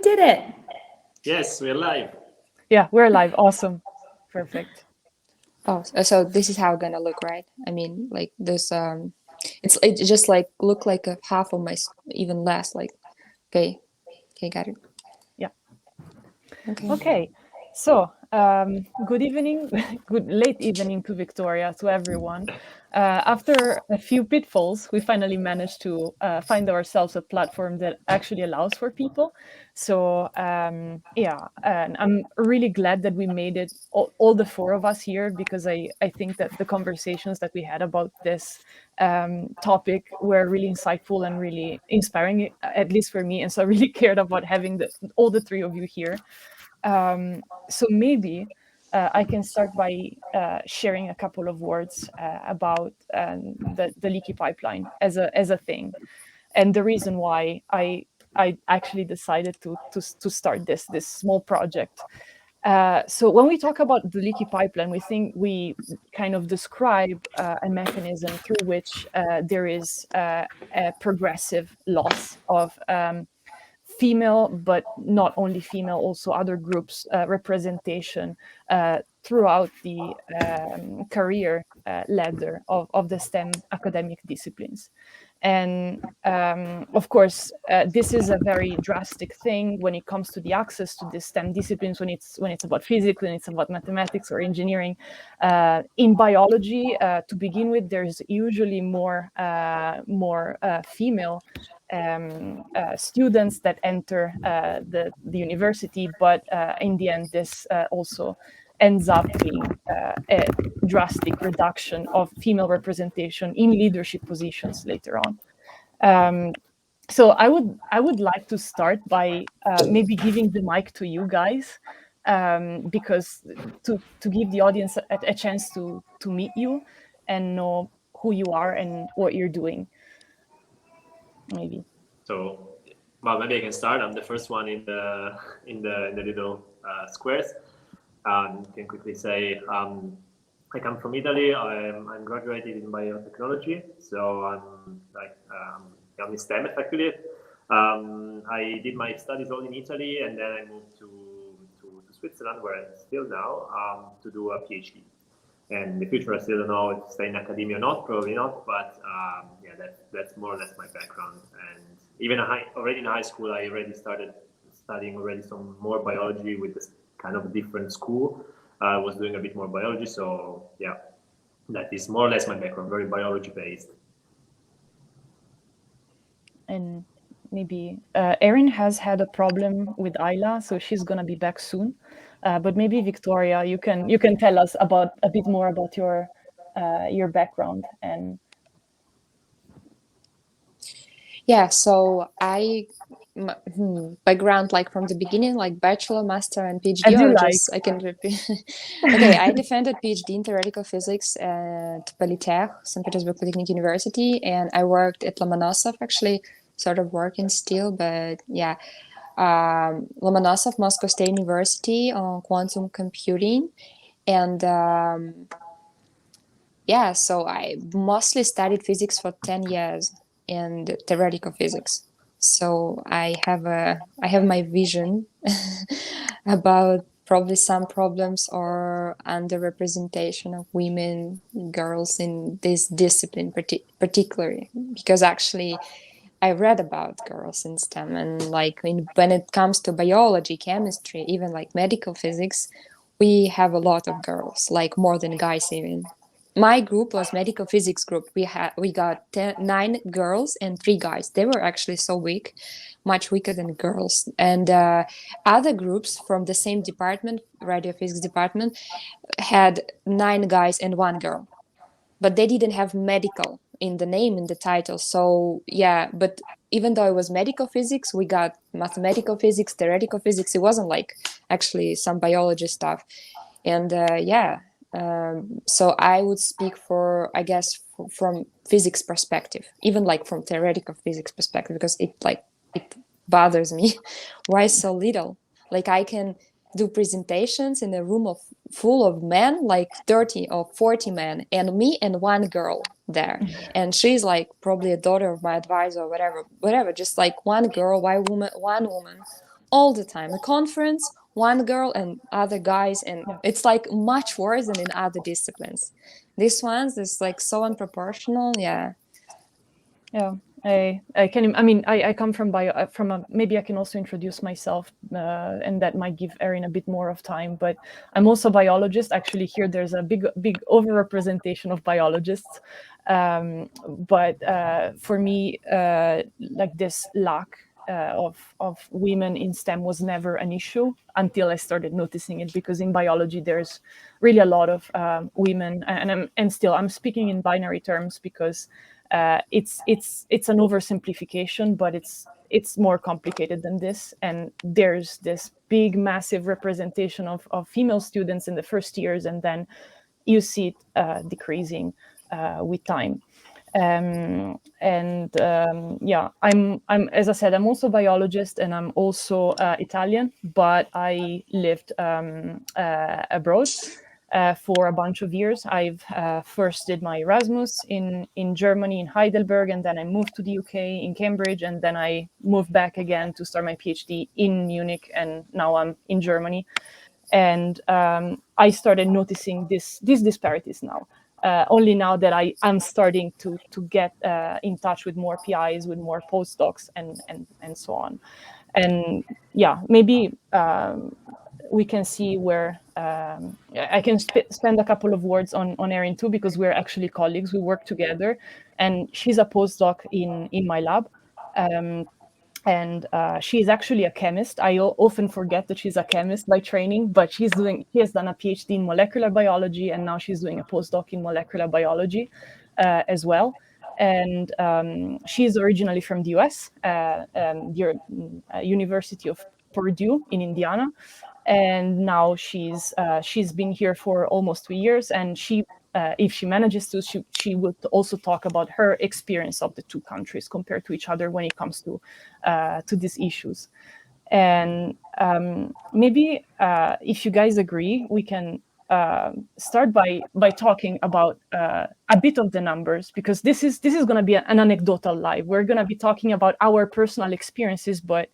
did it. Yes, we're live. Yeah, we're live. Awesome. Perfect. Oh, so this is how it's gonna look, right? I mean, like this, it just like look like a half of my, even less, like, okay, got it. Yeah. Okay. Okay. So, good evening, good late evening to Victoria, to everyone. After a few pitfalls, we finally managed to find ourselves a platform that actually allows for people. So, yeah, and I'm really glad that we made it, all the four of us here, because I think that the conversations that we had about this topic were really insightful and really inspiring, at least for me. And so I really cared about having all the three of you here. So maybe I can start by sharing a couple of words about the leaky pipeline as a thing, and the reason why I actually decided to start this small project. So when we talk about the leaky pipeline, we think we kind of describe a mechanism through which there is a progressive loss of female, but not only female, also other groups representation throughout the career ladder of the STEM academic disciplines. And of course, this is a very drastic thing when it comes to the access to the STEM disciplines, when it's about physics, when it's about mathematics or engineering. In biology, to begin with, there's usually more female students that enter the university, but in the end, this also ends up being a drastic reduction of female representation in leadership positions later on. So I would like to start by maybe giving the mic to you guys, because to give the audience a chance to meet you and know who you are and what you're doing. Maybe. So, well, maybe I can start. I'm the first one in the little squares. Can quickly say I come from Italy. I'm graduated in biotechnology, so I'm in STEM effectively. I did my studies all in Italy, and then I moved to Switzerland, where I'm still now, to do a PhD. And in the future, I still don't know if to stay in academia or not, probably not, but yeah, that's more or less my background. And even already in high school, I already started studying some more biology with this kind of different school. I was doing a bit more biology, so yeah, that is more or less my background, very biology based. And maybe Erin has had a problem with Ayla, so she's gonna be back soon. But maybe Victoria, you can tell us a bit more about your background and. Yeah, so background, like from the beginning, like bachelor, master, and PhD, or just I can repeat. Okay, I defended PhD in theoretical physics at Politech, St. Petersburg Polytechnic University, and I worked at Lomonosov, actually, sort of working still, but yeah. Lomonosov, Moscow State University on quantum computing. And yeah, so I mostly studied physics for 10 years and theoretical physics. So I have my vision about probably some problems or underrepresentation of women, girls in this discipline particularly, because actually I read about girls in STEM, and like when it comes to biology, chemistry, even like medical physics, we have a lot of girls, like more than guys even. My group was medical physics group. We got 9 girls and 3 guys. They were actually so weak, much weaker than girls. And other groups from the same department, radiophysics department, had 9 guys and 1 girl, but they didn't have medical in the name, in the title. So yeah, but even though it was medical physics, we got mathematical physics, theoretical physics. It wasn't like actually some biology stuff. And yeah, so I would speak for, I guess, from physics perspective, even like from theoretical physics perspective, because it bothers me. Why so little? Like I can do presentations in a room full of men, like 30 or 40 men, and me and 1 girl there. And she's like probably a daughter of my advisor or whatever, just like 1 girl, 1 woman all the time. A conference, one girl and other guys, and it's like much worse than in other disciplines. This one's is like so unproportional. Yeah. I can. I mean, I come from maybe I can also introduce myself, and that might give Erin a bit more of time. But I'm also a biologist. Actually, here there's a big overrepresentation of biologists. But for me, like this lack of women in STEM was never an issue until I started noticing it, because in biology there's really a lot of women, and still I'm speaking in binary terms because it's an oversimplification, but it's more complicated than this. And there's this big, massive representation of female students in the first years, and then you see it decreasing with time. I'm as I said, I'm also a biologist, and I'm also Italian, but I lived abroad for a bunch of years. I've first did my Erasmus in Germany, in Heidelberg, and then I moved to the UK in Cambridge, and then I moved back again to start my PhD in Munich, and now I'm in Germany. And I started noticing these disparities now. Only now that I'm starting to get in touch with more PIs, with more postdocs, and so on. And maybe we can see where I can spend a couple of words on Erin too, because we're actually colleagues. We work together, and she's a postdoc in my lab. And she's actually a chemist. I often forget that she's a chemist by training, but she has done a PhD in molecular biology, and now she's doing a postdoc in molecular biology as well. And she's originally from the US, University of Purdue in Indiana. And now she's been here for almost 3 years, and if she manages to, she will also talk about her experience of the two countries compared to each other when it comes to these issues. And maybe if you guys agree, we can start by talking about a bit of the numbers, because this is going to be an anecdotal live. We're going to be talking about our personal experiences, but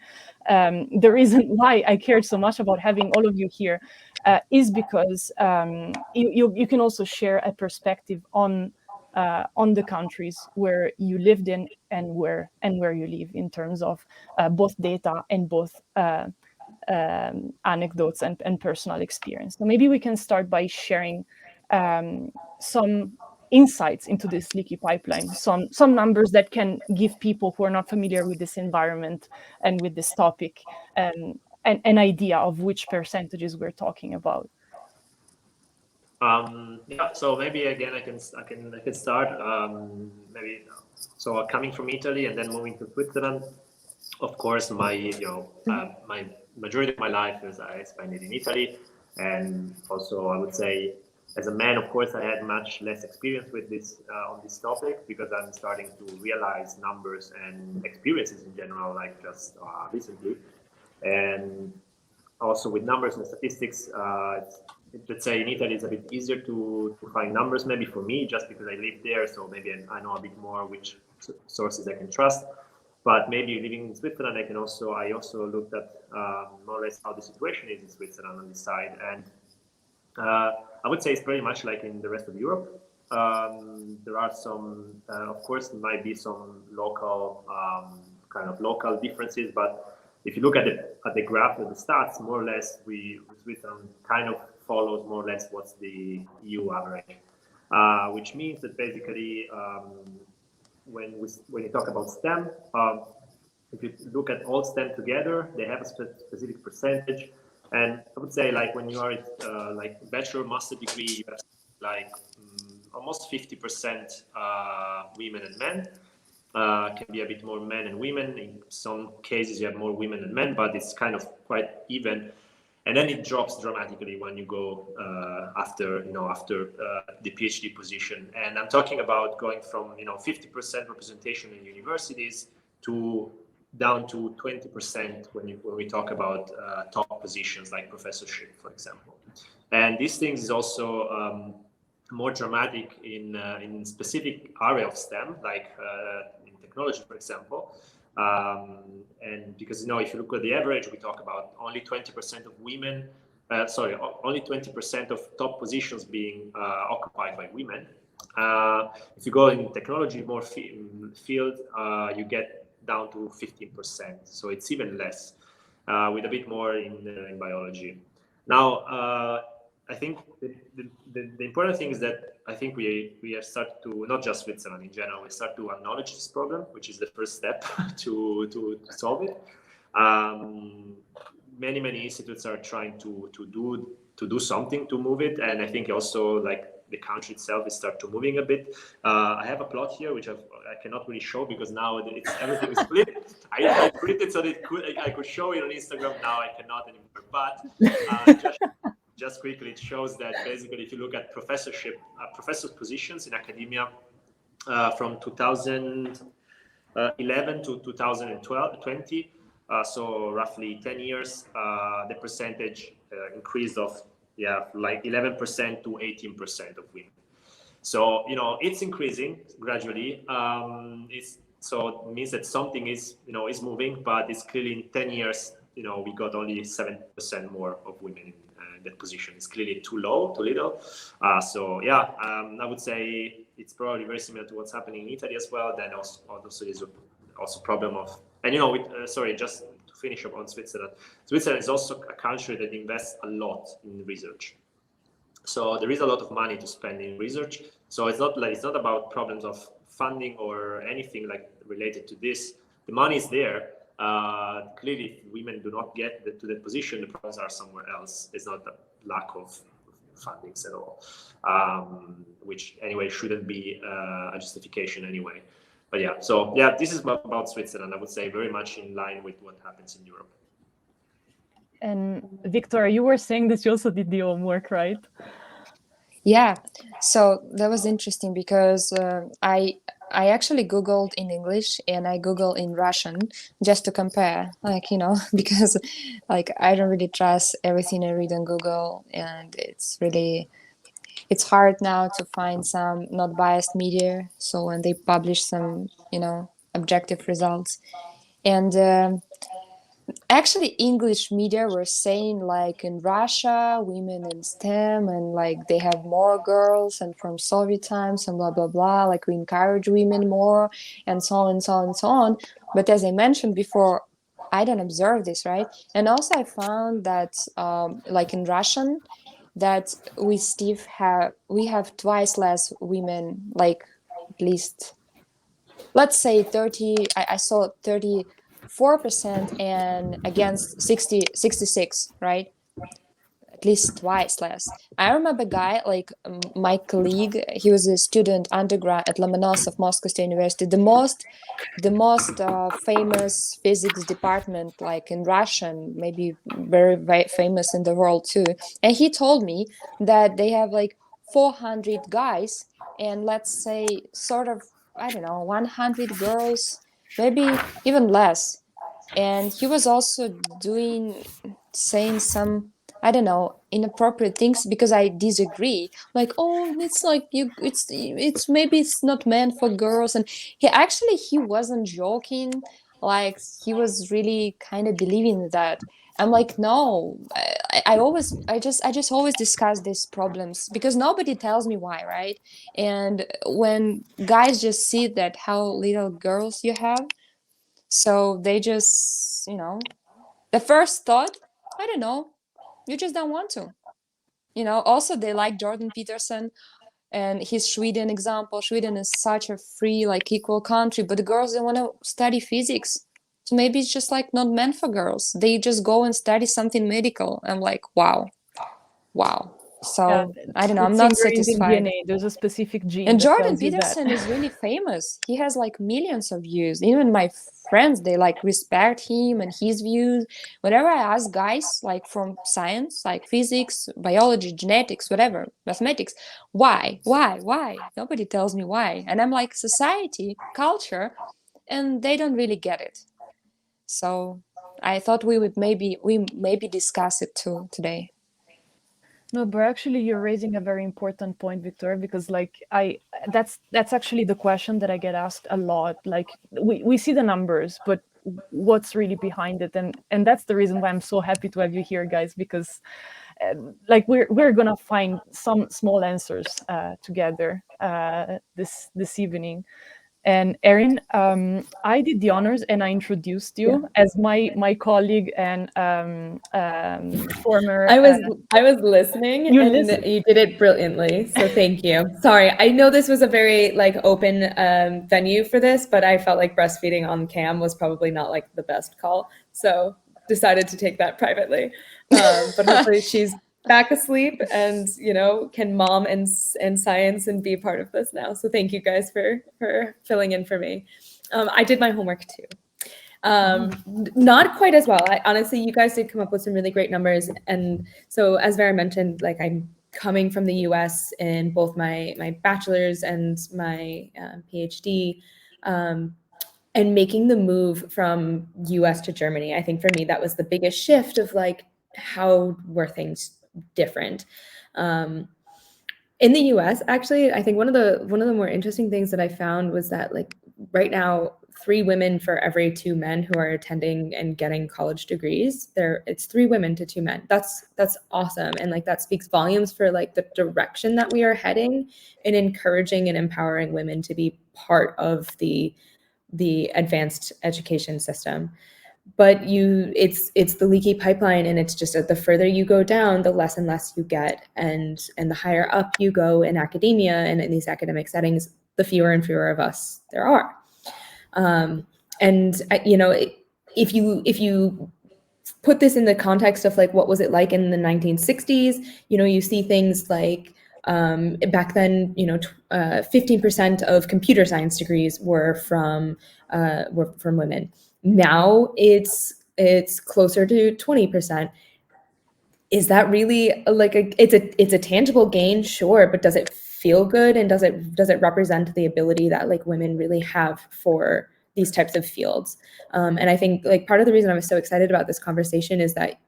the reason why I cared so much about having all of you here is because you can also share a perspective on the countries where you lived in and where you live, in terms of both data and both anecdotes and personal experience. So maybe we can start by sharing some insights into this leaky pipeline, some numbers that can give people who are not familiar with this environment and with this topic an idea of which percentages we're talking about. So maybe again I can start. Maybe so coming from Italy and then moving to Switzerland. Of course, my my majority of my life is I spent it in Italy, and also I would say as a man, of course, I had much less experience with this on this topic, because I'm starting to realize numbers and experiences in general, like just recently, and also with numbers and statistics. Let's say in Italy, it's a bit easier to find numbers, maybe for me, just because I live there. So maybe I know a bit more which sources I can trust. But maybe living in Switzerland, I also looked at more or less how the situation is in Switzerland on this side. And I would say it's pretty much like in the rest of Europe. There are some, of course, there might be some local local differences, but if you look at the graph of the stats, more or less, Switzerland kind of follows more or less what's the EU average, which means that basically when you talk about STEM, if you look at all STEM together, they have a specific percentage. And I would say, like, when you are like bachelor, master degree, you have like almost 50% women and men. Can be a bit more men and women. In some cases, you have more women and men, but it's kind of quite even. And then it drops dramatically when you go after the PhD position. And I'm talking about going from 50% representation in universities to down to 20% when we talk about top positions like professorship, for example. And these things is also more dramatic in specific area of STEM, like in technology, for example. And because, if you look at the average, we talk about only 20% of women, only 20% of top positions being occupied by women. If you go in technology more field, you get down to 15%. So it's even less, with a bit more in biology. Now, I think the important thing is that I think we have started to, not just Switzerland in general, we start to acknowledge this problem, which is the first step to solve it. Many institutes are trying to do something to move it, and I think also like the country itself is start to moving a bit. I have a plot here which I cannot really show because now everything is split. I printed so that I could show it on Instagram. Now I cannot anymore. But just quickly, it shows that basically, if you look at professor positions in academia from 2011 to 2020, so roughly 10 years, the percentage increased of like 11% to 18% of women. So it's increasing gradually. So it means that something is moving, but it's clearly in 10 years. We got only 7% more of women in that position. It's clearly too low, too little. I would say it's probably very similar to what's happening in Italy as well. Then also there's also problem of, and just to finish up on Switzerland. Switzerland is also a country that invests a lot in research. So there is a lot of money to spend in research. So it's not about problems of funding or anything like related to this. The money is there. Clearly, if women do not get to that position, the problems are somewhere else. There's not a lack of fundings at all, which anyway shouldn't be a justification anyway. But this is about Switzerland. I would say very much in line with what happens in Europe. And Victor, you were saying that you also did the homework, right? Yeah, so that was interesting because I actually Googled in English and I Googled in Russian just to compare, because I don't really trust everything I read on Google, and it's hard now to find some not biased media. So when they publish some, objective results, and actually English media were saying in Russia, women in STEM and they have more girls and from Soviet times and blah, blah, blah, we encourage women more and so on and so on and so on. But as I mentioned before, I don't observe this, right? And also I found that in Russian, that we have twice less women, at least, let's say 30, I saw 34% and against 66, right? At least twice less. I remember a guy, my colleague, he was a student undergrad at Lomonosov Moscow State University, the most famous physics department, in Russian, maybe very, very famous in the world too. And he told me that they have 400 guys and let's say sort of, I don't know, 100 girls, maybe even less. And he was also saying some, I don't know, inappropriate things because I disagree. It's maybe it's not meant for girls. And he wasn't joking. He was really kind of believing that. I'm no, I just always discuss these problems because nobody tells me why, right? And when guys just see that how little girls you have, so they just, the first thought, I don't know, you just don't want to. Also they like Jordan Peterson and his Sweden example. Sweden is such a free, equal country, but the girls, they want to study physics. So maybe it's just not meant for girls. They just go and study something medical. I'm wow. So I don't know, I'm not satisfied. DNA. There's a specific gene. And Jordan Peterson is really famous. He has millions of views. Even my friends, they respect him and his views. Whenever I ask guys from science, physics, biology, genetics, whatever, mathematics, why? Nobody tells me why. And I'm society, culture, and they don't really get it. So I thought we maybe discuss it too today. No, but actually you're raising a very important point, Victor, because like that's actually the question that I get asked a lot. Like we see the numbers, but what's really behind it? And that's the reason why I'm so happy to have you here, guys, because like we're gonna find some small answers together this evening. And Erin, I did the honors and I introduced you as my colleague and former. I was listening You and listen. you did it brilliantly. So thank you. Sorry, I know this was a very like open venue for this, but I felt like breastfeeding on cam was probably not like the best call. So decided to take that privately. But hopefully she's back asleep and can mom and science and be part of this now. So thank you guys for filling in for me. I did my homework too. Not quite as well. Honestly, you guys did come up with some really great numbers. And so as Vera mentioned, like I'm coming from the US in both my bachelor's and my PhD, and making the move from US to Germany. I think for me, that was the biggest shift of like, how were things different? In the US, actually, I think one of the more interesting things that I found was that like right now, 3 women for every 2 men who are attending and getting college degrees. It's 3 women to 2 men. That's awesome, and like that speaks volumes for like the direction that we are heading in encouraging and empowering women to be part of the advanced education system. But it's the leaky pipeline, and it's just the further you go down, the less and less you get, and the higher up you go in academia and in these academic settings, the fewer and fewer of us there are. And if you put this in the context of like what was it like in the 1960s, you see things like back then 15% of computer science degrees were from women. Now it's closer to 20%. Is that really like it's a tangible gain? Sure, but does it feel good, and does it represent the ability that like women really have for these types of fields? And I think like part of the reason I was so excited about this conversation is that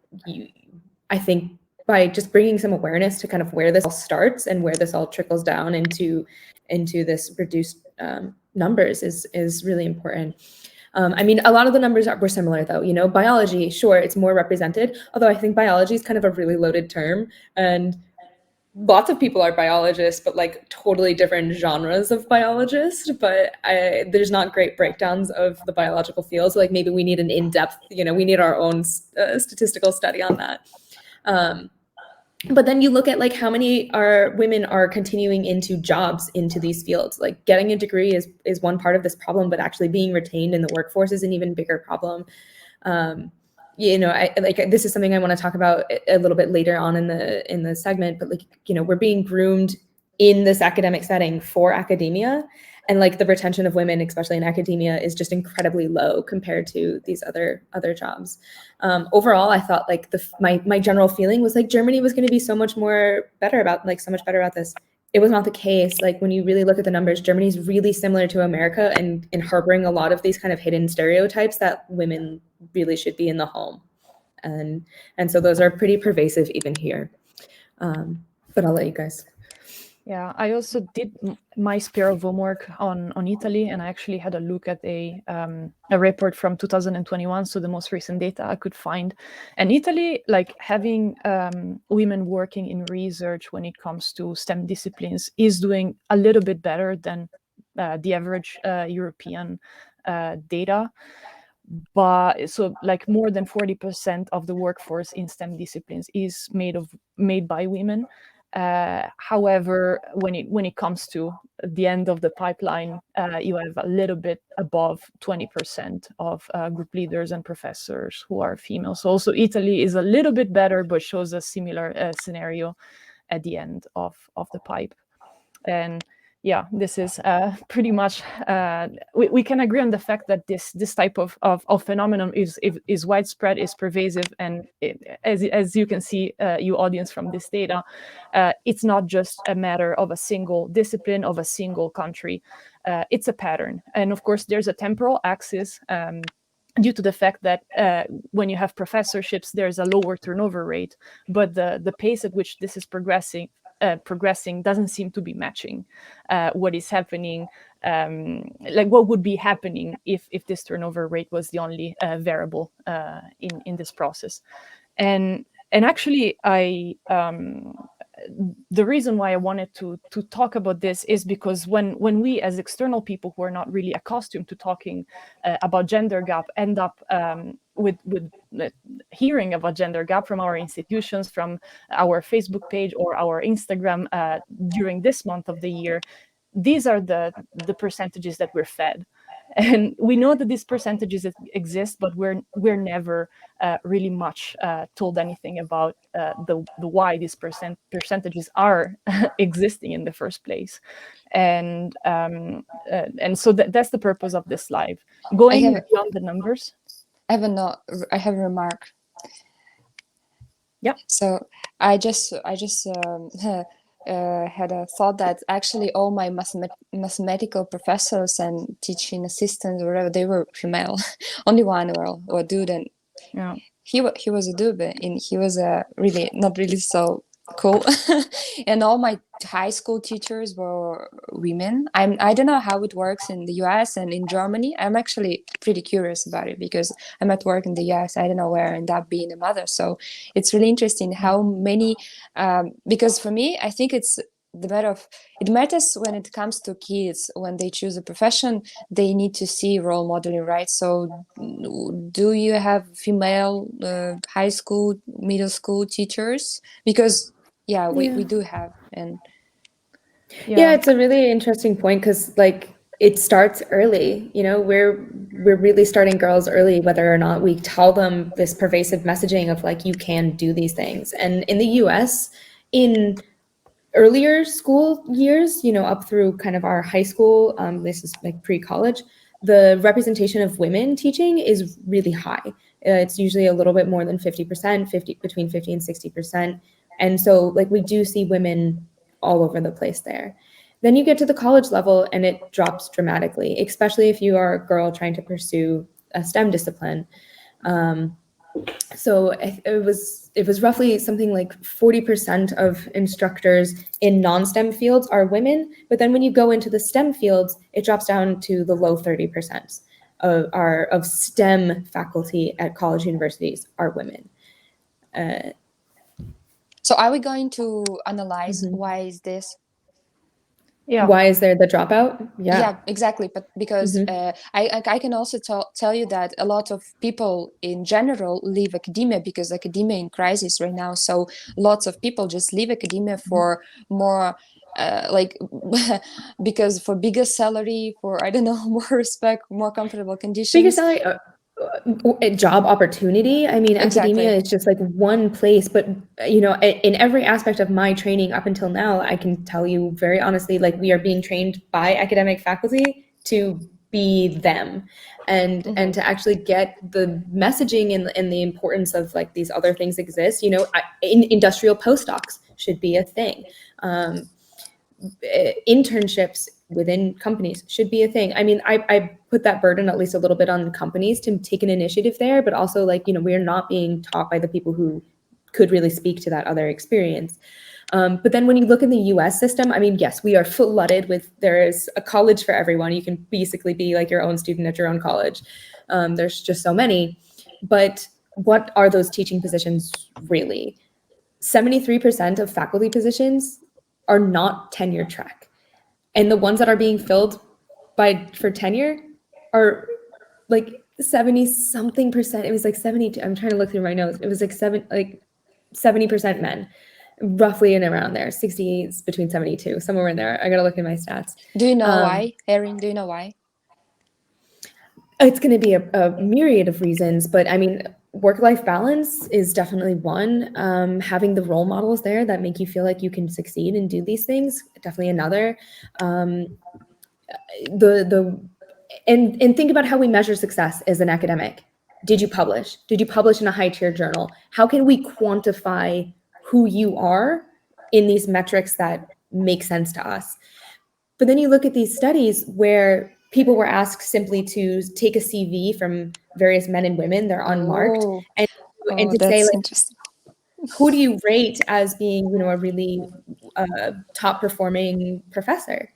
I think by just bringing some awareness to kind of where this all starts and where this all trickles down into this reduced numbers is really important. I mean, a lot of the numbers were similar, though. Biology, sure, it's more represented, although I think biology is kind of a really loaded term, and lots of people are biologists, but like totally different genres of biologists. But there's not great breakdowns of the biological fields. Like maybe we need an in-depth, we need our own statistical study on that. But then you look at like how many women are continuing into jobs into these fields. Like getting a degree is one part of this problem, but actually being retained in the workforce is an even bigger problem. This is something I want to talk about a little bit later on in the segment, but like, we're being groomed in this academic setting for academia, and like the retention of women, especially in academia, is just incredibly low compared to these other jobs. Overall, I thought like my general feeling was like Germany was going to be so much better about this. It was not the case. Like when you really look at the numbers, Germany is really similar to America and in harboring a lot of these kind of hidden stereotypes that women really should be in the home. And so those are pretty pervasive even here. But I'll let you guys. Yeah, I also did my spare of homework on Italy, and I actually had a look at a report from 2021, so the most recent data I could find. And Italy, like having women working in research when it comes to STEM disciplines, is doing a little bit better than the average European data. But so like more than 40% of the workforce in STEM disciplines is made by women. However, when it comes to the end of the pipeline, you have a little bit above 20% of group leaders and professors who are female. So also Italy is a little bit better, but shows a similar scenario at the end of the pipe. And yeah, this is pretty much we can agree on the fact that this type of phenomenon is widespread, is pervasive, and as you can see, you audience from this data, it's not just a matter of a single discipline, of a single country. It's a pattern, and of course, there's a temporal axis. due to the fact that when you have professorships, there's a lower turnover rate, but the pace at which this is progressing doesn't seem to be matching what is happening, like what would be happening if this turnover rate was the only variable in this process. And actually, the reason why I wanted to talk about this is because when we as external people who are not really accustomed to talking about gender gap end up with hearing about gender gap from our institutions, from our Facebook page or our Instagram during this month of the year, these are the percentages that we're fed. And we know that these percentages exist, but we're never really much told anything about the why these percentages are existing in the first place. And so that's the purpose of this live, going beyond the numbers. I have a remark. Yeah. So I just had a thought that actually all my mathematical professors and teaching assistants or whatever, they were female. Only one were dude, and Yeah. he was a dude, and he was really not really so cool. And all my high school teachers were women. I don't know how it works in the US and in Germany. I'm actually pretty curious about it because I'm at work in the US. I don't know where I end up being a mother. So it's really interesting how many, because for me, I think it's the matter of, it matters when it comes to kids. When they choose a profession, they need to see role modeling, right? So do you have female high school, middle school teachers? Because we do have. And yeah, it's a really interesting point, because like it starts early. You know, we're really starting girls early, whether or not we tell them this pervasive messaging of like, you can do these things. And in the US, in earlier school years, you know, up through kind of our high school, this is like pre-college, the representation of women teaching is really high. It's usually a little bit more than 50%, between 50 and 60%. And so like we do see women all over the place there. Then you get to the college level and it drops dramatically, especially if you are a girl trying to pursue a STEM discipline. So it was roughly something like 40% of instructors in non-STEM fields are women, but then when you go into the STEM fields, it drops down to the low 30% of STEM faculty at college universities are women. So are we going to analyze why is this? Yeah. Why is there the dropout? Yeah, exactly. But because I can also tell you that a lot of people in general leave academia because academia in crisis right now. So lots of people just leave academia for more like because for bigger salary, for I don't know, more respect, more comfortable conditions. Bigger salary, job opportunity. I mean, Exactly. academia is just like one place, but you know, in every aspect of my training up until now, I can tell you very honestly, like we are being trained by academic faculty to be them, and to actually get the messaging and the importance of like these other things exist. You know, industrial postdocs should be a thing. Internships within companies should be a thing. I mean, I put that burden at least a little bit on companies to take an initiative there, but also like, you know, we're not being taught by the people who could really speak to that other experience. But then when you look in the US system, I mean, yes, we are flooded with, there is a college for everyone. You can basically be like your own student at your own college. There's just so many. But what are those teaching positions really? 73% of faculty positions are not tenure track. And the ones that are being filled for tenure are like 70 something percent. It was like 70. I'm trying to look through my notes. It was like 70% men, roughly in around there. 60 is between 72, somewhere in there. I gotta look at my stats. Do you know why, Erin? Do you know why? It's going to be a myriad of reasons, but I mean, work-life balance is definitely one. Having the role models there that make you feel like you can succeed and do these things, definitely another. And think about how we measure success as an academic. Did you publish? Did you publish in a high-tier journal? How can we quantify who you are in these metrics that make sense to us? But then you look at these studies where people were asked simply to take a CV from various men and women, they're unmarked, Oh, and to say, that's like, interesting. who do you rate as being, you know, a really top performing professor?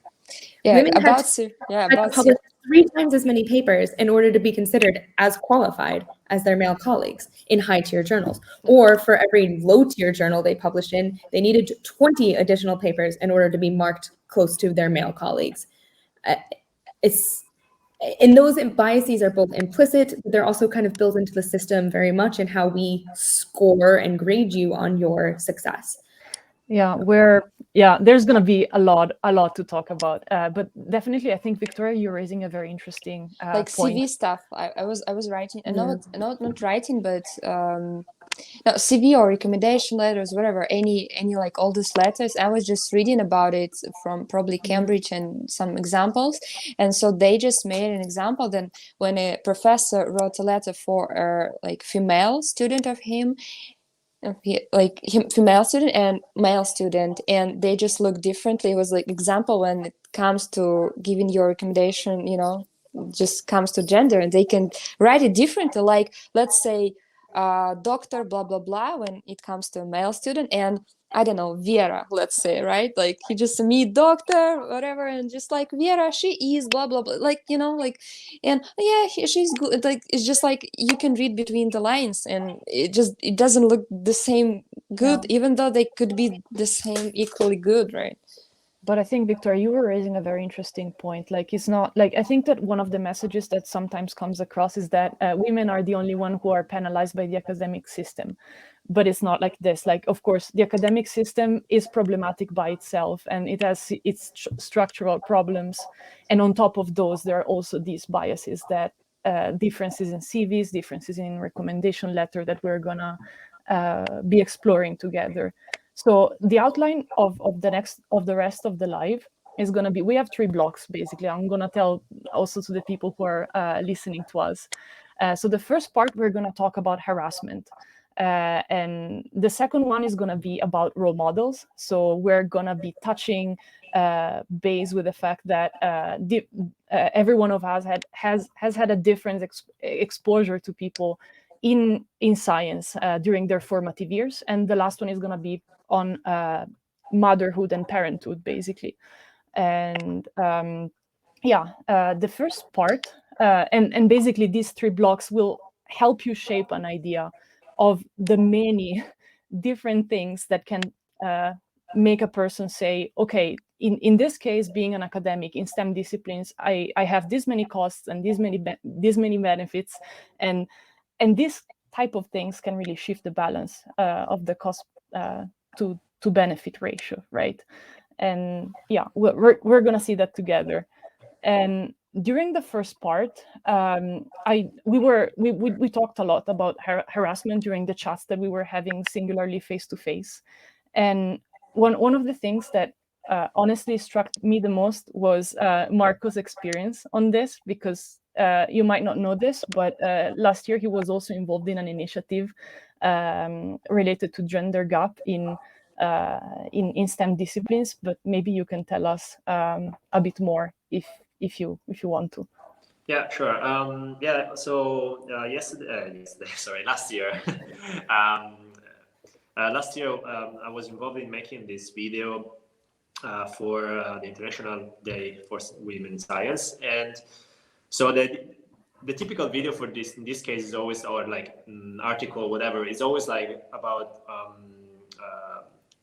Yeah, Women had about to about publish 3 times as many papers in order to be considered as qualified as their male colleagues in high-tier journals. Or for every low-tier journal they published in, they needed 20 additional papers in order to be marked close to their male colleagues. And those biases are both implicit, but they're also kind of built into the system very much in how we score and grade you on your success. Yeah, there's gonna be a lot to talk about. But definitely, I think Victoria, you're raising a very interesting like point. CV stuff. I was writing, and not writing, but no, CV or recommendation letters, whatever, any like all these letters. I was just reading about it from probably Cambridge and some examples, and so they just made an example. Then when a professor wrote a letter for a like female student of him, female student and male student, and they just look differently. It was like example when it comes to giving your recommendation, you know, just comes to gender, and they can write it differently. Like let's say doctor blah blah blah when it comes to a male student, and I don't know, Vera, let's say, right? Like he just meet doctor, whatever, and just like Vera, she is blah blah blah, like, you know, like, and yeah, she's good. Like it's just like you can read between the lines, and it doesn't look the same good, even though they could be the same equally good, right? But I think, Victor, you were raising a very interesting point. Like, it's not like, I think that one of the messages that sometimes comes across is that women are the only one who are penalized by the academic system. But it's not like this. Like, of course, the academic system is problematic by itself, and it has its structural problems. And on top of those, there are also these biases that differences in CVs, differences in recommendation letter that we're gonna be exploring together. So the outline of the rest of the live is going to be, we have 3 blocks, basically. I'm going to tell also to the people who are listening to us. So the first part, we're going to talk about harassment. And the second one is going to be about role models. So we're going to be touching base with the fact that every one of us has had a different exposure to people in science during their formative years. And the last one is going to be on motherhood and parenthood, basically. And the first part, and basically these 3 blocks will help you shape an idea of the many different things that can make a person say, okay, in this case, being an academic in STEM disciplines, I have this many costs and these many benefits, and this type of things can really shift the balance of the cost to benefit ratio, right? And yeah, we're gonna see that together. And during the first part, we talked a lot about harassment during the chats that we were having singularly face to face. And one of the things that honestly struck me the most was Marco's experience on this, because you might not know this, but last year he was also involved in an initiative related to gender gap in STEM disciplines. But maybe you can tell us a bit more if you want to. Yeah, sure. So last year, I was involved in making this video for the International Day for Women in Science, and so the typical video for this in this case is always, or like article, whatever, is always like about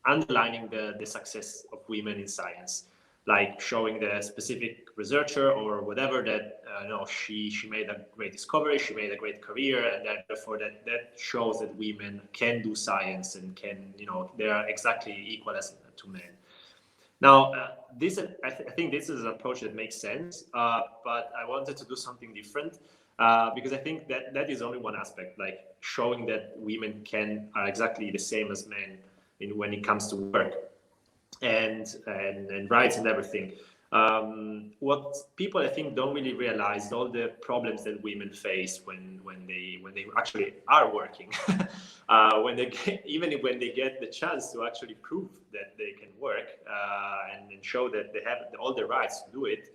underlining the success of women in science, like showing the specific researcher or whatever that she made a great discovery, she made a great career, and that therefore that shows that women can do science and can, they are exactly equal as to men. Now, I think this is an approach that makes sense, but I wanted to do something different because I think that is only one aspect, like showing that women are exactly the same as men when it comes to work and rights and everything. What people, I think, don't really realize all the problems that women face when they actually are working. Even when they get the chance to actually prove that they can work and show that they have all the rights to do it,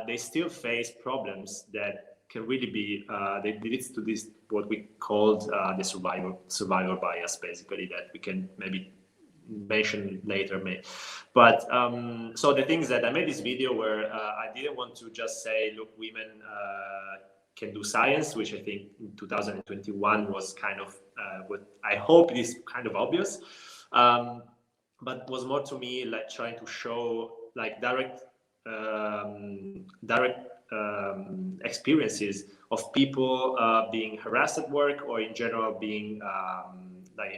they still face problems that can really be they leads to this what we called the survivor bias, basically, that we can maybe mention later. But so the thing is that I made this video where I didn't want to just say, look, women can do science, which I think in 2021 was kind of what I hope is kind of obvious, but was more to me like trying to show like direct experiences of people being harassed at work, or in general being like,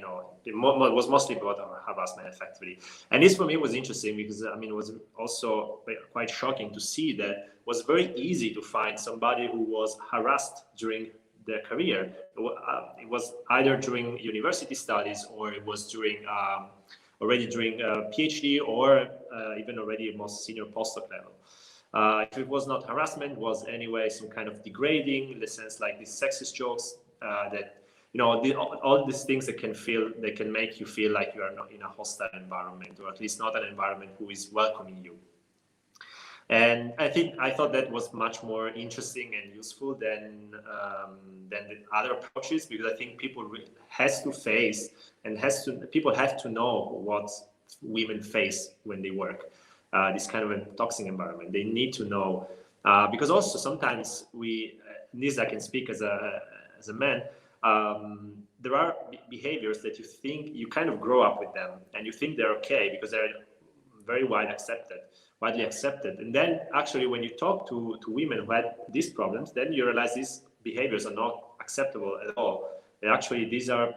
it was mostly about harassment effectively. And this for me was interesting because I mean, it was also quite shocking to see that it was very easy to find somebody who was harassed during their career. It was either during university studies, or it was during already during Ph.D, or even already a most senior postdoc level. If it was not harassment, it was anyway some kind of degrading, in the sense like these sexist jokes that, all these things that can make you feel like you are not in a hostile environment, or at least not an environment who is welcoming you. And I thought that was much more interesting and useful than the other approaches, because I think people has to face and people have to know what women face when they work this kind of a toxic environment. They need to know because also sometimes this I can speak as a man. There are behaviors that you think you kind of grow up with them and you think they're okay because they're very widely accepted. And then actually when you talk to women who had these problems, then you realize these behaviors are not acceptable at all. And actually these are,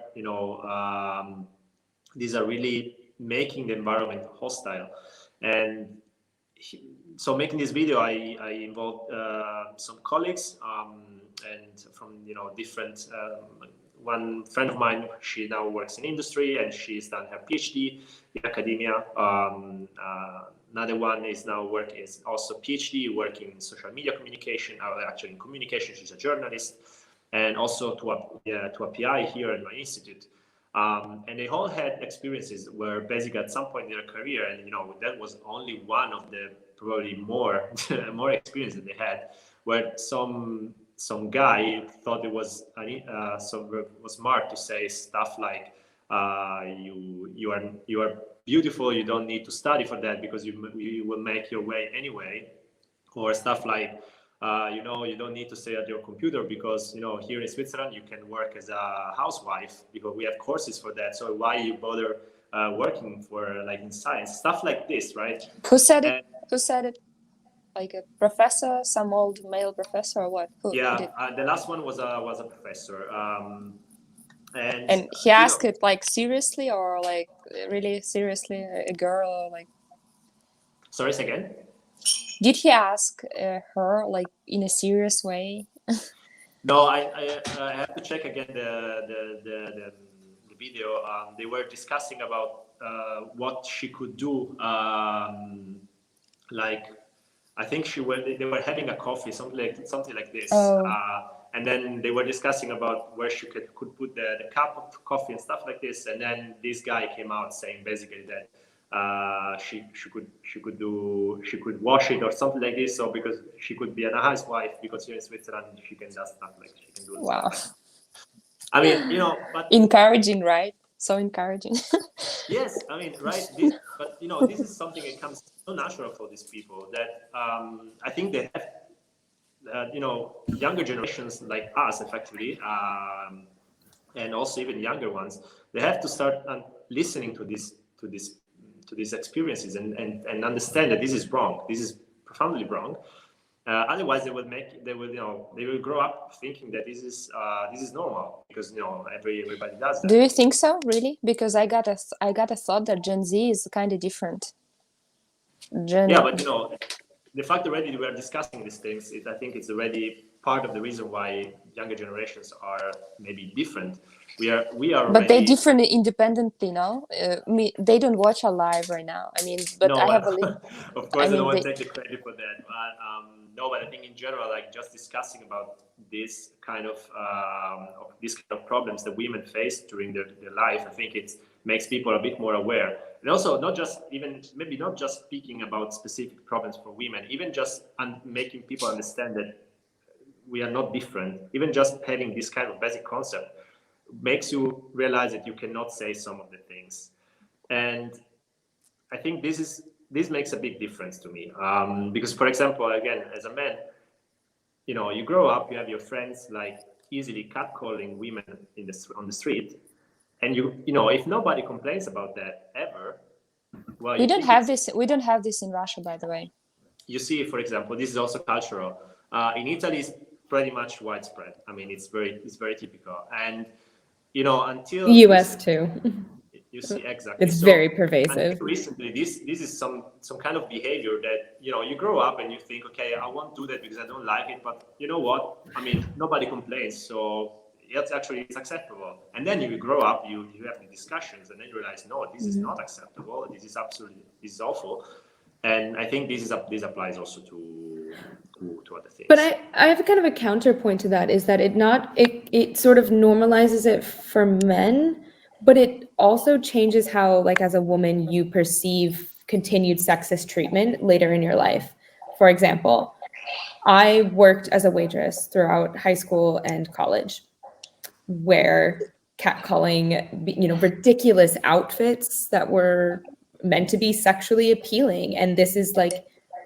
these are really making the environment hostile. And so making this video, I involved some colleagues and from different. One friend of mine, she now works in industry and she's done her PhD in academia. Another one is also PhD working in social media communication, actually in communication. She's a journalist, and also to a PI here at my institute. And they all had experiences where basically at some point in their career, and that was only one of the probably more experience that they had, where some guy thought it was was smart to say stuff like you are beautiful, you don't need to study for that because you will make your way anyway, or stuff like you don't need to stay at your computer because here in Switzerland you can work as a housewife because we have courses for that, so why you bother working for like in science, stuff like this, right? Who said it? Like a professor, some old male professor, or what? Who Yeah, did? the last one was a professor, and he asked it like seriously, or like really seriously, a girl, or like. Sorry, say again. Did he ask her like in a serious way? No, I have to check again the video. They were discussing about what she could do. Like, I think they were having a coffee, something like this. Oh. And then they were discussing about where she could put the cup of coffee and stuff like this. And then this guy came out saying basically that she could wash it or something like this. So because she could be a housewife, because here in Switzerland she can just stuff like she can do. Wow. I mean, but encouraging, right? So encouraging. Yes, I mean, right. But this is something that comes so natural for these people that I think they have, younger generations like us, effectively, and also even younger ones. They have to start listening to these experiences and understand that this is wrong. This is profoundly wrong. Otherwise, they will grow up thinking that this is normal because everybody does that. Do you think so, really? Because I got a thought that Gen Z is kind of different. Yeah, but the fact already we are discussing these things, I think it's already part of the reason why younger generations are maybe different. We are. But they're different independently, no? They don't watch our live right now. I mean, but I have a link. Of course, I don't want to take the credit for that. But, no, but I think in general, like just discussing about this kind of problems that women face during their life. I think it makes people a bit more aware, and also not just speaking about specific problems for women, even just making people understand that we are not different. Even just having this kind of basic concept makes you realize that you cannot say some of the things, and I think this makes a big difference to me, because, for example, again, as a man, you grow up, you have your friends like easily catcalling women on the street, and if nobody complains about that ever, well, we don't have this. We don't have this in Russia, by the way. You see, for example, this is also cultural. In Italy, it's pretty much widespread. I mean, it's very typical, and until US too. You see, exactly. It's very pervasive. Recently, this is some kind of behavior that you grow up and you think, okay, I won't do that because I don't like it. But you know what? I mean, nobody complains, so it's acceptable. And then you grow up, you have the discussions, and then you realize, no, this is not acceptable. This is awful. And I think this applies also to other things. But I have a kind of a counterpoint to that, is that it sort of normalizes it for men, but it also changes how, like, as a woman, you perceive continued sexist treatment later in your life. For example, I worked as a waitress throughout high school and college, where catcalling, ridiculous outfits that were meant to be sexually appealing. And this is like,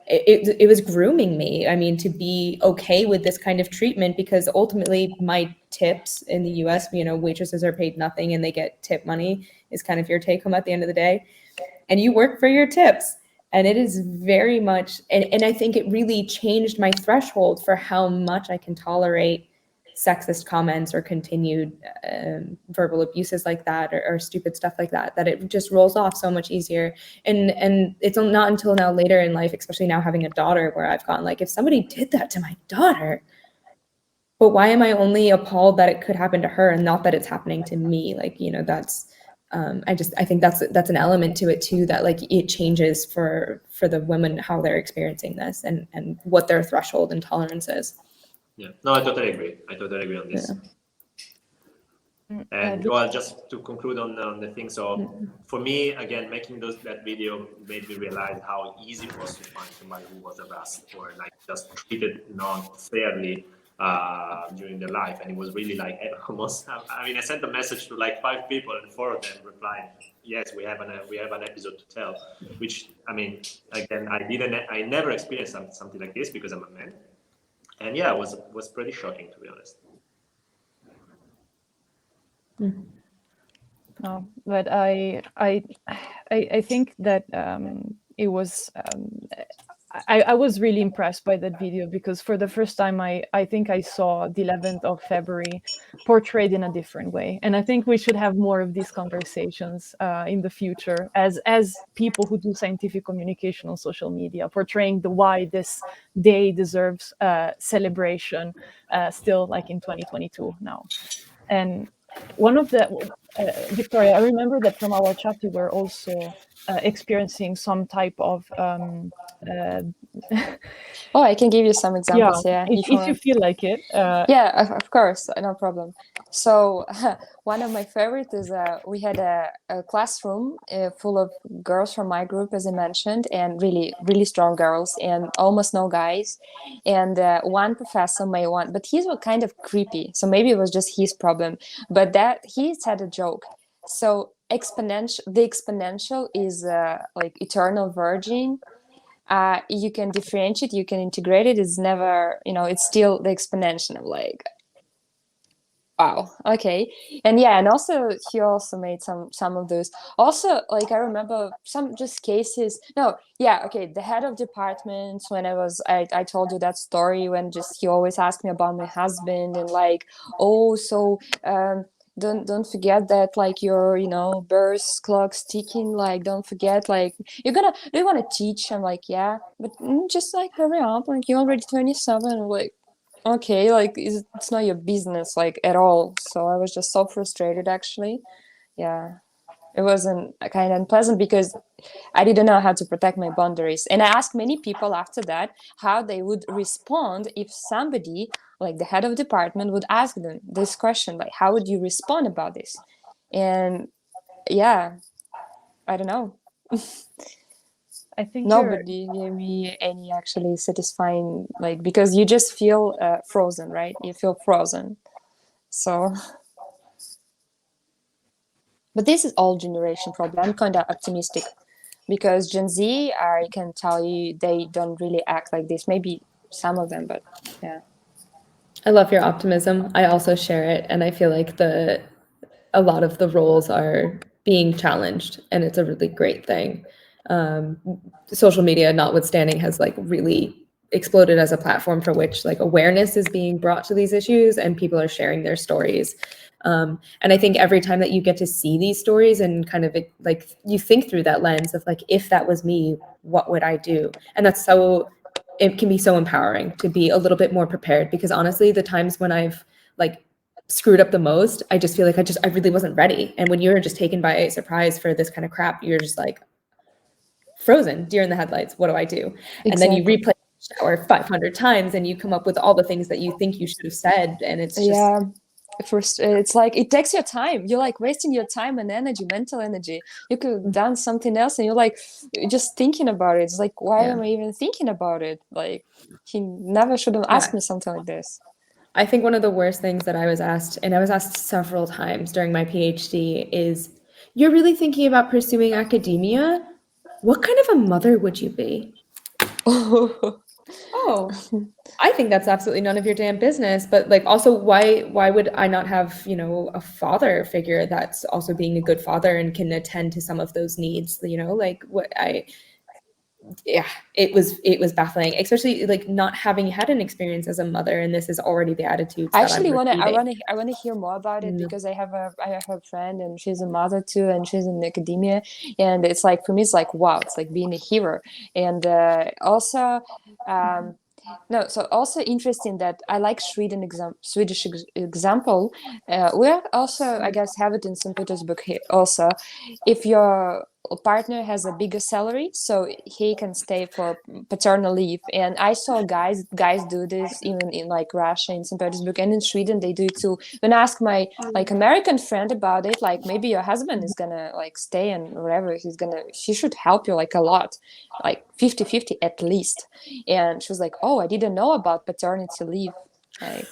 it was grooming me. I mean, to be okay with this kind of treatment, because ultimately my tips in the US, waitresses are paid nothing and they get tip money, is kind of your take home at the end of the day. And you work for your tips. And it is very much, and I think it really changed my threshold for how much I can tolerate sexist comments or continued verbal abuses like that, or stupid stuff like that it just rolls off so much easier. And it's not until now later in life, especially now having a daughter, where I've gone like, if somebody did that to my daughter, but why am I only appalled that it could happen to her and not that it's happening to me? Like, that's I think that's an element to it too, that like it changes for the women how they're experiencing this and what their threshold and tolerance is. Yeah, no, I totally agree on this. Yeah. And well, just to conclude on the thing, so for me, again, making that video made me realize how easy it was to find somebody who was harassed or like just treated not fairly during their life. And it was really like almost, I mean, I sent a message to like 5 people and 4 of them replied, yes, we have an episode to tell, which, I mean, again, I never experienced something like this because I'm a man. And yeah, it was pretty shocking, to be honest. No, but I think that it was. I was really impressed by that video, because for the first time I think I saw the 11th of February portrayed in a different way. And I think we should have more of these conversations in the future as people who do scientific communication on social media, portraying why this day deserves celebration still, like in 2022 now. And one of the, Victoria, I remember that from our chat you were also experiencing some type of oh, I can give you some examples. Yeah, if you feel like it. Yeah, of course, no problem. So one of my favorites is we had a classroom full of girls from my group, as I mentioned, and really, really strong girls, and almost no guys. And one professor may want, but he's kind of creepy, so maybe it was just his problem. But that he said a joke. So the exponential is like eternal virgin. You can differentiate, you can integrate it. It's never, it's still the exponential of like, wow, okay. And yeah, and also he also made some of those. Also, like I remember some just cases. No, yeah, okay. The head of departments, when I told you that story when just he always asked me about my husband and like, oh, so don't forget that like your birth clock's ticking, like don't forget, like do you want to teach? I'm like, yeah, but just like hurry up, like you're already 27. I'm like, okay, like it's not your business like at all. So I was just so frustrated actually. Yeah, it wasn't kind of unpleasant because I didn't know how to protect my boundaries. And I asked many people after that how they would respond if somebody like the head of department would ask them this question, like, how would you respond about this? And yeah, I don't know. I think Nobody gave me any actually satisfying, like, because you just feel frozen, right? You feel frozen. So, but this is all generation problem. I'm kind of optimistic because Gen Z, I can tell you, they don't really act like this. Maybe some of them, but yeah. I love your optimism. I also share it, and I feel like a lot of the roles are being challenged, and it's a really great thing. Social media, notwithstanding, has like really exploded as a platform for which like awareness is being brought to these issues, and people are sharing their stories. And I think every time that you get to see these stories and kind of like you think through that lens of like, if that was me, what would I do? And that's so, it can be so empowering to be a little bit more prepared, because honestly, the times when I've like screwed up the most, I just feel like I really wasn't ready. And when you're just taken by surprise for this kind of crap, you're just like frozen, deer in the headlights. What do I do? And then you replay the shower 500 times and you come up with all the things that you think you should have said. And it's just, yeah. First, it's like it takes your time. You're like wasting your time and energy, mental energy. You could have done something else, and you're like just thinking about it. It's like, why am I even thinking about it? Like, he never should have asked me something like this. I think one of the worst things that I was asked, and I was asked several times during my PhD, is, you're really thinking about pursuing academia? What kind of a mother would you be? Oh, I think that's absolutely none of your damn business. But like, also, why would I not have, you know, a father figure that's also being a good father and can attend to some of those needs? You know, like it was baffling, especially like not having had an experience as a mother, and this is already the attitudes I that actually I'm want receiving. to hear more about it, because I have a friend, and she's a mother too, and she's in academia, and it's like, for me, it's like, wow, it's like being a hero. And also no, so also interesting that I like Swedish example. We also, I guess, have it in St. Petersburg here also. If your partner has a bigger salary, so he can stay for paternal leave. And I saw guys do this even in like Russia, in St. Petersburg, and in Sweden they do it too. When I ask my like American friend about it, like, maybe your husband is gonna like stay and whatever, he should help you like a lot, like 50-50 at least. And she was like, oh, I didn't know about paternity leave. Like,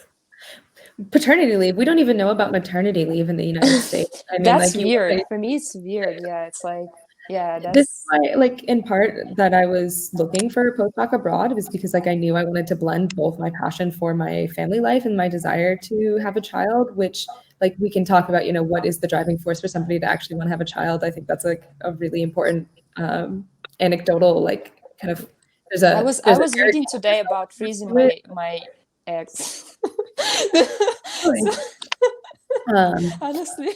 Paternity leave, we don't even know about maternity leave in the United States. I mean, that's like, weird. For me, it's weird. Yeah, it's like, yeah, this is that's why, like, in part that I was looking for a postdoc abroad, was because like I knew I wanted to blend both my passion for my family life and my desire to have a child, which like we can talk about, you know, what is the driving force for somebody to actually want to have a child. I think that's like a really important anecdotal, like, kind of, I was reading today about freezing my eggs. So, honestly.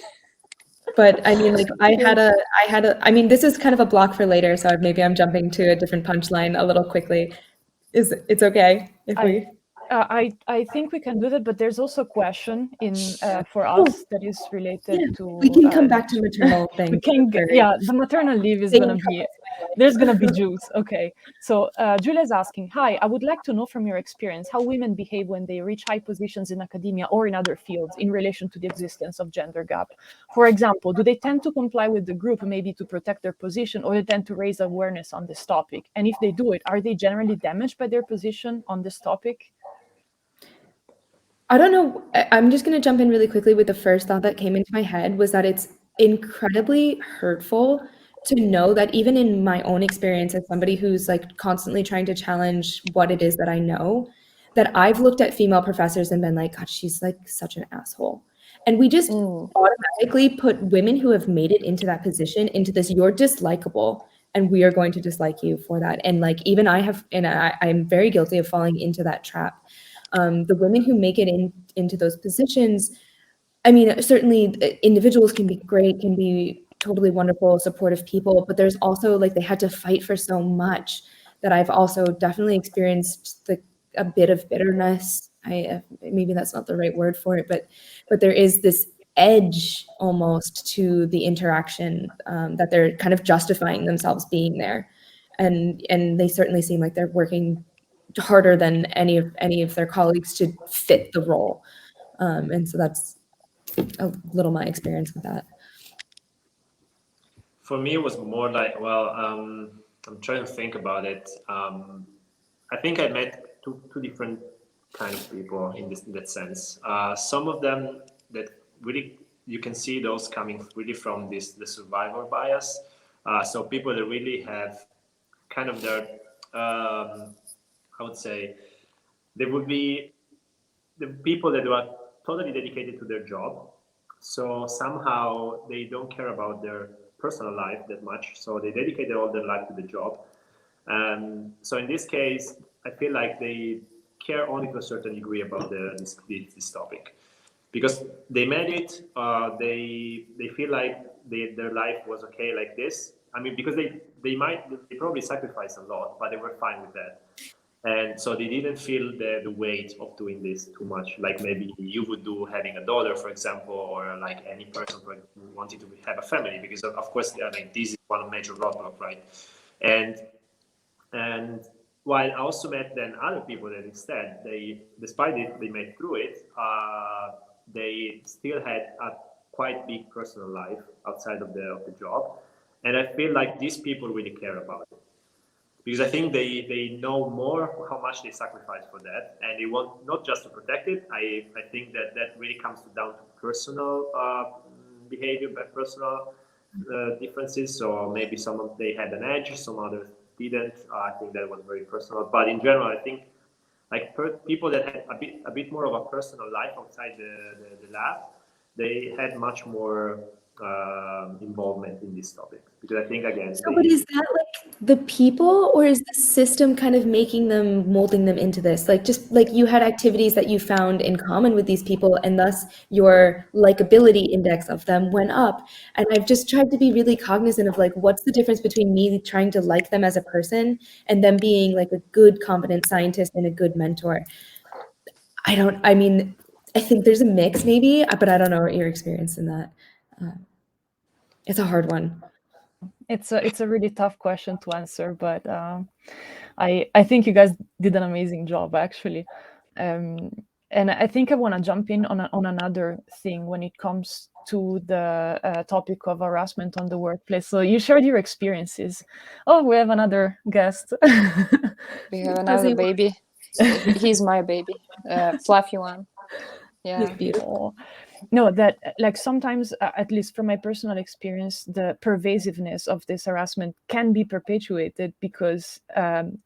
But I mean, like, I mean, this is kind of a block for later, so maybe I'm jumping to a different punchline a little quickly. It's okay if we? I think we can do that, but there's also a question for us that is related to. We can come back to maternal things. The maternal leave is gonna be. There's gonna be juice. Okay, so Julia is asking, hi, I would like to know from your experience how women behave when they reach high positions in academia or in other fields in relation to the existence of gender gap. For example, do they tend to comply with the group, maybe to protect their position, or they tend to raise awareness on this topic? And if they do it, are they generally damaged by their position on this topic? I don't know. I'm just going to jump in really quickly with the first thought that came into my head, was that it's incredibly hurtful to know that even in my own experience as somebody who's like constantly trying to challenge what it is that I know, that I've looked at female professors and been like, God, she's like such an asshole. And we just automatically put women who have made it into that position into this, you're dislikable, and we are going to dislike you for that. And like, even I'm very guilty of falling into that trap. The women who make it into those positions, I mean, certainly individuals can be great, can be totally wonderful, supportive people, but there's also like, they had to fight for so much that I've also definitely experienced a bit of bitterness. Maybe that's not the right word for it, but there is this edge almost to the interaction, that they're kind of justifying themselves being there, and they certainly seem like they're working harder than any of their colleagues to fit the role. And so that's a little my experience with that. For me, it was more like, well, I'm trying to think about it. I think I met two different kind of people in that sense. Some of them that really, you can see those coming really from the survivor bias. So people that really have kind of their, I would say, they would be the people that are totally dedicated to their job. So somehow they don't care about their personal life that much. So they dedicated all their life to the job. So in this case, I feel like they care only to a certain degree about this topic, because they made it. They feel like their life was okay like this. I mean, because they probably sacrificed a lot, but they were fine with that. And so they didn't feel the weight of doing this too much, like maybe you would do having a daughter, for example, or like any person wanting to have a family, because of course, I mean, this is one major roadblock, right? And while I also met then other people that instead, despite they made through it, they still had a quite big personal life outside of the job. And I feel like these people really care about it, because I think they know more how much they sacrifice for that, and they want not just to protect it. I think that really comes down to personal behavior, but personal differences. So maybe some of they had an edge, some others didn't. I think that was very personal. But in general, I think like people that had a bit more of a personal life outside the lab, they had much more involvement in this topic, because I think again. So, but is that like the people, or is the system kind of making them, molding them into this? Like, just like you had activities that you found in common with these people, and thus your likability index of them went up. And I've just tried to be really cognizant of like, what's the difference between me trying to like them as a person and them being like a good, competent scientist and a good mentor? I mean, I think there's a mix maybe, but I don't know what your experience in that. It's a hard one. It's a really tough question to answer, but I think you guys did an amazing job, actually. And I think I want to jump in on another thing when it comes to the topic of harassment on the workplace. So you shared your experiences. Oh, we have another guest. We have another baby. He's my baby, fluffy one. Yeah. He's beautiful. No, that like sometimes, at least from my personal experience, the pervasiveness of this harassment can be perpetuated because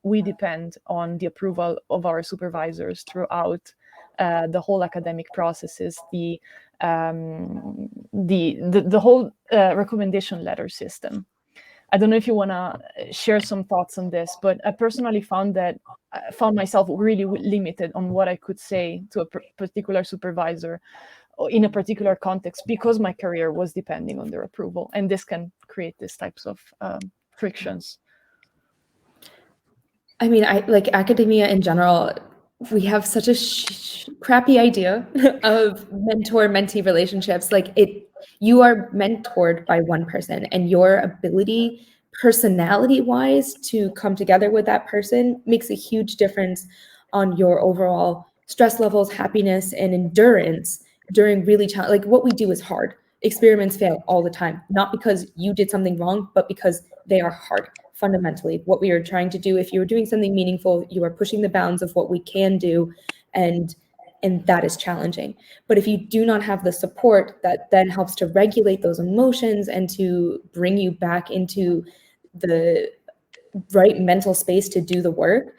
we depend on the approval of our supervisors throughout the whole academic processes, the whole recommendation letter system. I don't know if you want to share some thoughts on this, but I personally found myself really limited on what I could say to a particular supervisor in a particular context because my career was depending on their approval, and this can create these types of frictions. I mean, I like academia in general. We have such a crappy idea of mentor-mentee relationships. Like you are mentored by one person, and your ability, personality-wise, to come together with that person makes a huge difference on your overall stress levels, happiness, and endurance during really like what we do is hard. Experiments fail all the time, not because you did something wrong, but because they are hard. Fundamentally, what we are trying to do, if you are doing something meaningful, you are pushing the bounds of what we can do, and that is challenging. But if you do not have the support that then helps to regulate those emotions and to bring you back into the right mental space to do the work,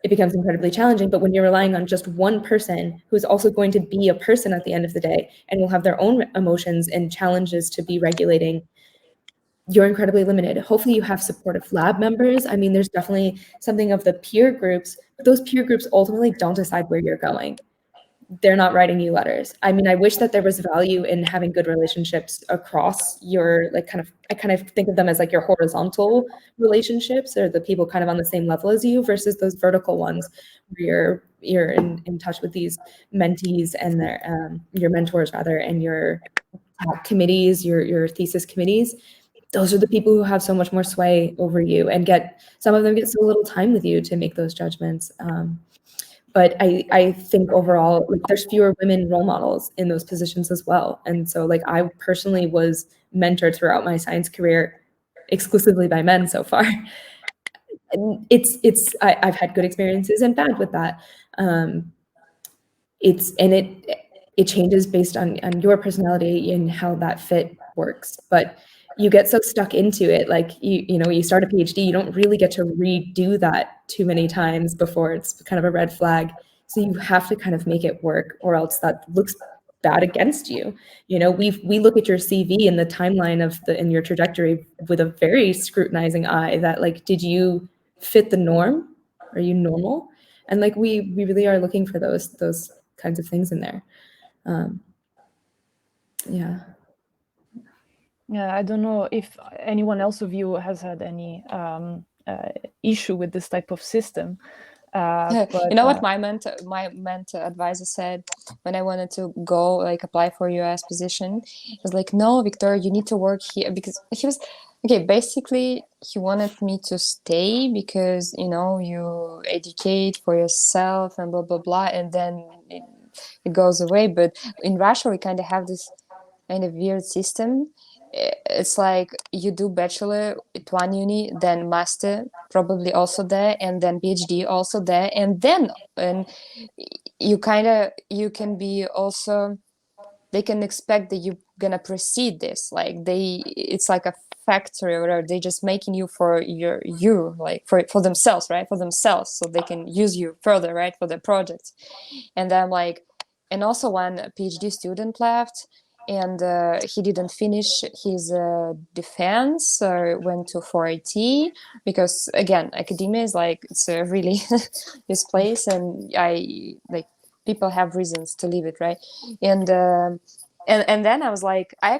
it becomes incredibly challenging. But when you're relying on just one person who's also going to be a person at the end of the day and will have their own emotions and challenges to be regulating, you're incredibly limited. Hopefully you have supportive lab members. I mean, there's definitely something of the peer groups, but those peer groups ultimately don't decide where you're going. They're not writing you letters. I mean, I wish that there was value in having good relationships across your, like, I kind of think of them as like your horizontal relationships, or the people kind of on the same level as you, versus those vertical ones where you're in touch with these mentees and their your mentors rather, and your committees, your thesis committees. those are the people who have so much more sway over you and some of them get so little time with you to make those judgments. But I think overall, like, there's fewer women role models in those positions as well. And so, like, I personally was mentored throughout my science career exclusively by men so far. And I've had good experiences and bad with that. It changes based on your personality and how that fit works. But you get so stuck into it, like you start a PhD, you don't really get to redo that too many times before it's kind of a red flag. So you have to kind of make it work, or else that looks bad against you. We look at your CV and the timeline in your trajectory with a very scrutinizing eye. That, like, did you fit the norm? Are you normal? And like we really are looking for those kinds of things in there. Yeah. Yeah, I don't know if anyone else of you has had any issue with this type of system. But, you know what my mentor advisor said when I wanted to go, like, apply for US position? He was like, no, Victoria, you need to work here, because he was basically he wanted me to stay because, you educate for yourself and blah blah blah, and then it goes away. But in Russia we kind of have this kind of weird system. It's like you do bachelor at one uni, then master probably also there, and then PhD also there, and then you can be also, they can expect that you're gonna proceed this, like it's like a factory or whatever. They just making you for like for themselves, right? For themselves, so they can use you further, right, for their projects. And I'm like, and also one PhD student left, and he didn't finish his defense, or went to 4IT, because again, academia is like, it's a really this place, and I like, people have reasons to leave it, right? And then I was like, I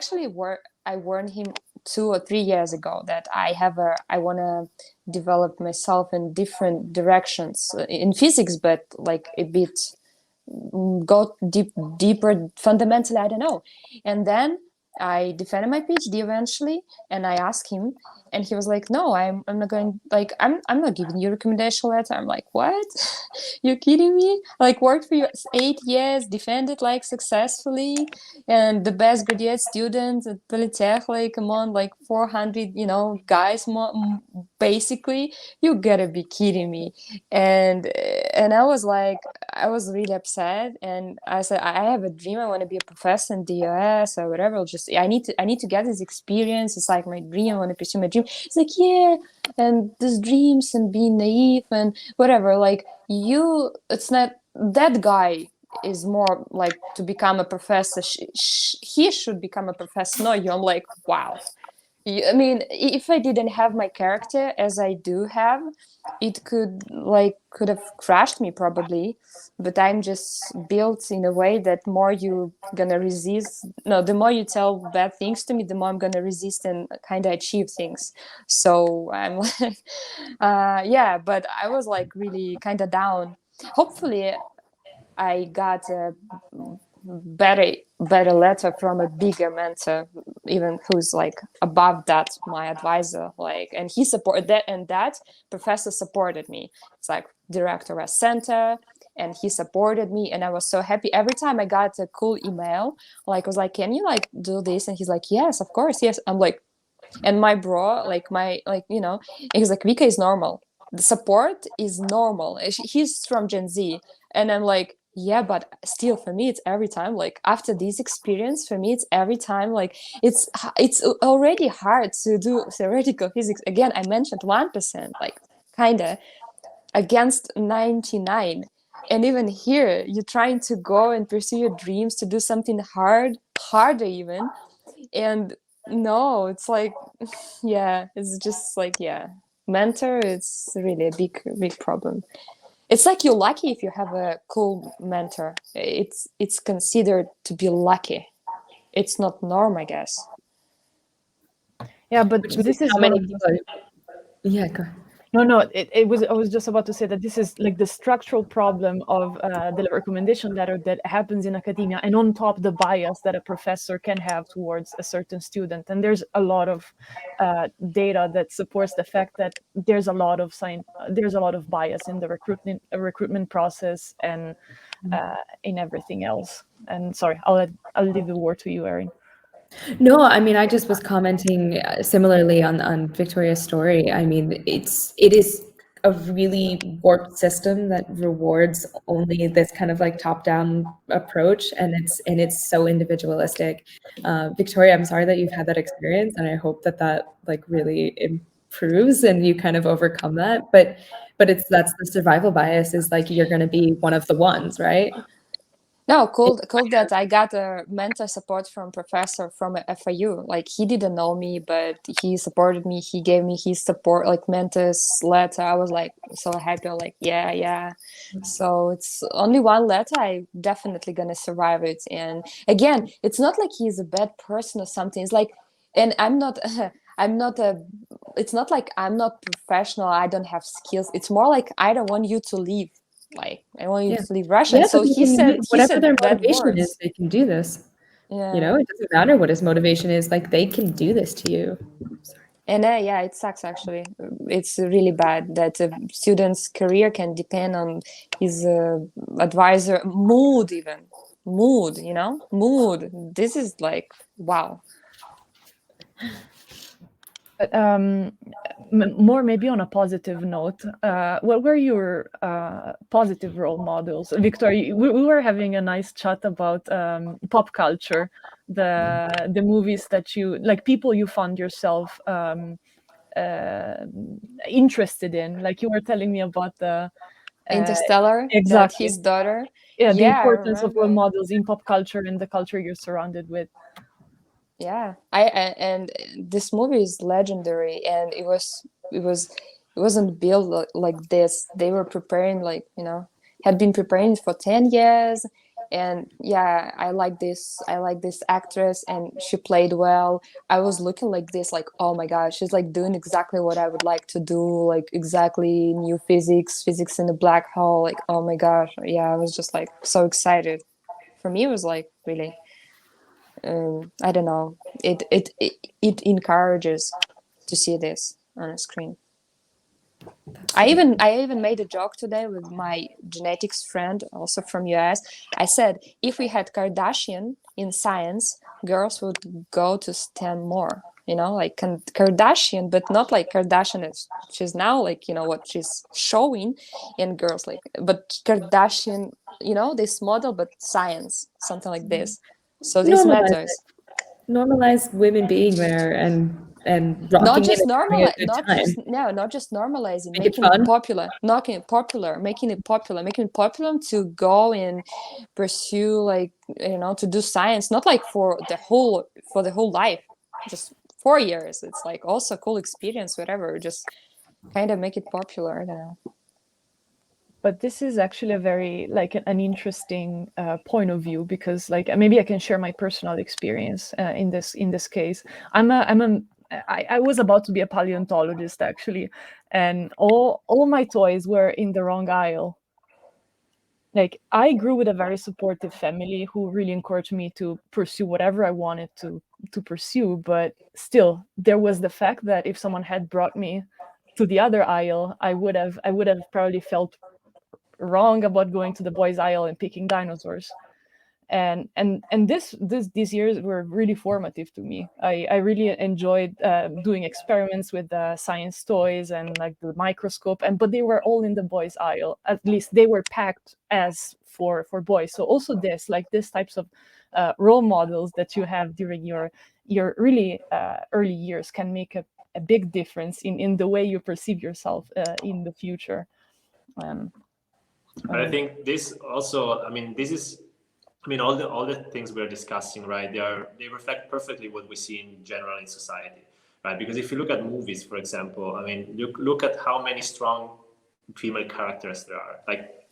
warned him 2 or 3 years ago that I want to develop myself in different directions in physics, but like a bit go deeper fundamentally, I don't know. And then I defended my PhD eventually, and I asked him, and he was like, no, I'm not going, like, I'm not giving you a recommendation letter. I'm like, what? You're kidding me? Like, worked for you 8 years, defended like successfully, and the best graduate student at Polytech, like among like 400 guys, basically. You gotta be kidding me. And I was like, I was really upset, and I said, I have a dream. I want to be a professor in the US or whatever. I need to get this experience. It's like my dream. I want to pursue my dream. It's like, yeah, and these dreams and being naive and whatever. Like, it's not that guy is more like to become a professor. He should become a professor. No, you. I'm like, wow. I mean, if I didn't have my character as I do have, it could have crushed me probably. But I'm just built in a way that more you gonna resist. No, the more you tell bad things to me, the more I'm gonna resist and kind of achieve things. So I'm like, yeah. But I was like really kind of down. Hopefully, I got a better letter from a bigger mentor, even who's like above that, my advisor, like, and he supported that, and that professor supported me. It's like director at center, and he supported me, and I was so happy every time I got a cool email, like, I was like, can you like do this? And he's like, yes, of course, yes. I'm like, and my bro, like he's like, Vika is normal, the support is normal. He's from Gen Z, and I'm like, yeah, but still, for me, it's every time, like, after this experience, for me, it's every time, like, it's already hard to do theoretical physics. Again, I mentioned 1%, like, kind of against 99. And even here, you're trying to go and pursue your dreams, to do something harder even. And no, it's like, yeah, it's just like, yeah, mentor, it's really a big problem. It's like you're lucky if you have a cool mentor. It's considered to be lucky. It's not norm, I guess. Yeah, but this is how many people are... Yeah, go. No, it was. I was just about to say that this is like the structural problem of the recommendation letter that happens in academia, and on top the bias that a professor can have towards a certain student. And there's a lot of data that supports the fact that there's a lot of there's a lot of bias in the recruitment process and in everything else. And sorry, I'll leave the word to you, Erin. No, I mean, I just was commenting similarly on Victoria's story. I mean, it is a really warped system that rewards only this kind of like top-down approach, and it's so individualistic. Victoria, I'm sorry that you've had that experience, and I hope that like really improves and you kind of overcome that. But that's the survival bias, is like you're going to be one of the ones, right? No, cool that I got a mental support from professor from FIU. Like, he didn't know me, but he supported me. He gave me his support, like Mantis letter. I was like so happy. Like, yeah. So it's only one letter. I definitely gonna survive it. And again, it's not like he's a bad person or something. It's like, and I'm not. It's not like I'm not professional. I don't have skills. It's more like I don't want you to leave. Like, I want you to leave Russia. Yeah, So he said whatever their bad motivation words. is, they can do this. Yeah. You know, it doesn't matter what his motivation is, like they can do this to you. And yeah, it sucks actually. It's really bad that a student's career can depend on his advisor mood, even mood. This is like, wow. More maybe on a positive note, what were your positive role models? Victoria, we were having a nice chat about pop culture, the movies that you like, people you found yourself interested in. Like, you were telling me about the Interstellar, that exactly, his daughter. yeah, the Yeah, I importance of role remember. models in pop culture and the culture you're surrounded with. Yeah, and this movie is legendary, and it wasn't built like this. They were preparing, like, had been preparing for 10 years. And yeah, I like this actress, and she played well. I was looking like this, like, oh my gosh, she's like doing exactly what I would like to do, like exactly new physics in a black hole. Like, oh my gosh, yeah, I was just like so excited. For me, it was like really, I don't know. It encourages to see this on a screen. I even made a joke today with my genetics friend, also from US. I said, if we had Kardashian in science, girls would go to STEM more. Like Kardashian, but not like Kardashian as she's now, like, what she's showing in girls, like, but Kardashian, this model, but science, something like this. So this matters. Normalize women being there and rocking it and having a good time. Not just normalizing, Make it making it fun. popular, making it popular to go and pursue, like, to do science, not like for the whole life, just 4 years. It's like also a cool experience, whatever. Just kind of make it popular. I don't know. But this is actually a very, like, an interesting point of view, because, like, maybe I can share my personal experience in this case. I was about to be a paleontologist, actually, and all my toys were in the wrong aisle. Like, I grew with a very supportive family who really encouraged me to pursue whatever I wanted to pursue, but still there was the fact that if someone had brought me to the other aisle, I would have probably felt wrong about going to the boys aisle and picking dinosaurs. And these years were really formative to me. I really enjoyed doing experiments with science toys and, like, the microscope, but they were all in the boys aisle. At least they were packed as for boys. So also this types of role models that you have during your really early years can make a big difference in the way you perceive yourself in the future. But I think this also, all the things we're discussing, right? They reflect perfectly what we see in general in society, right? Because if you look at movies, for example, look at how many strong female characters there are, like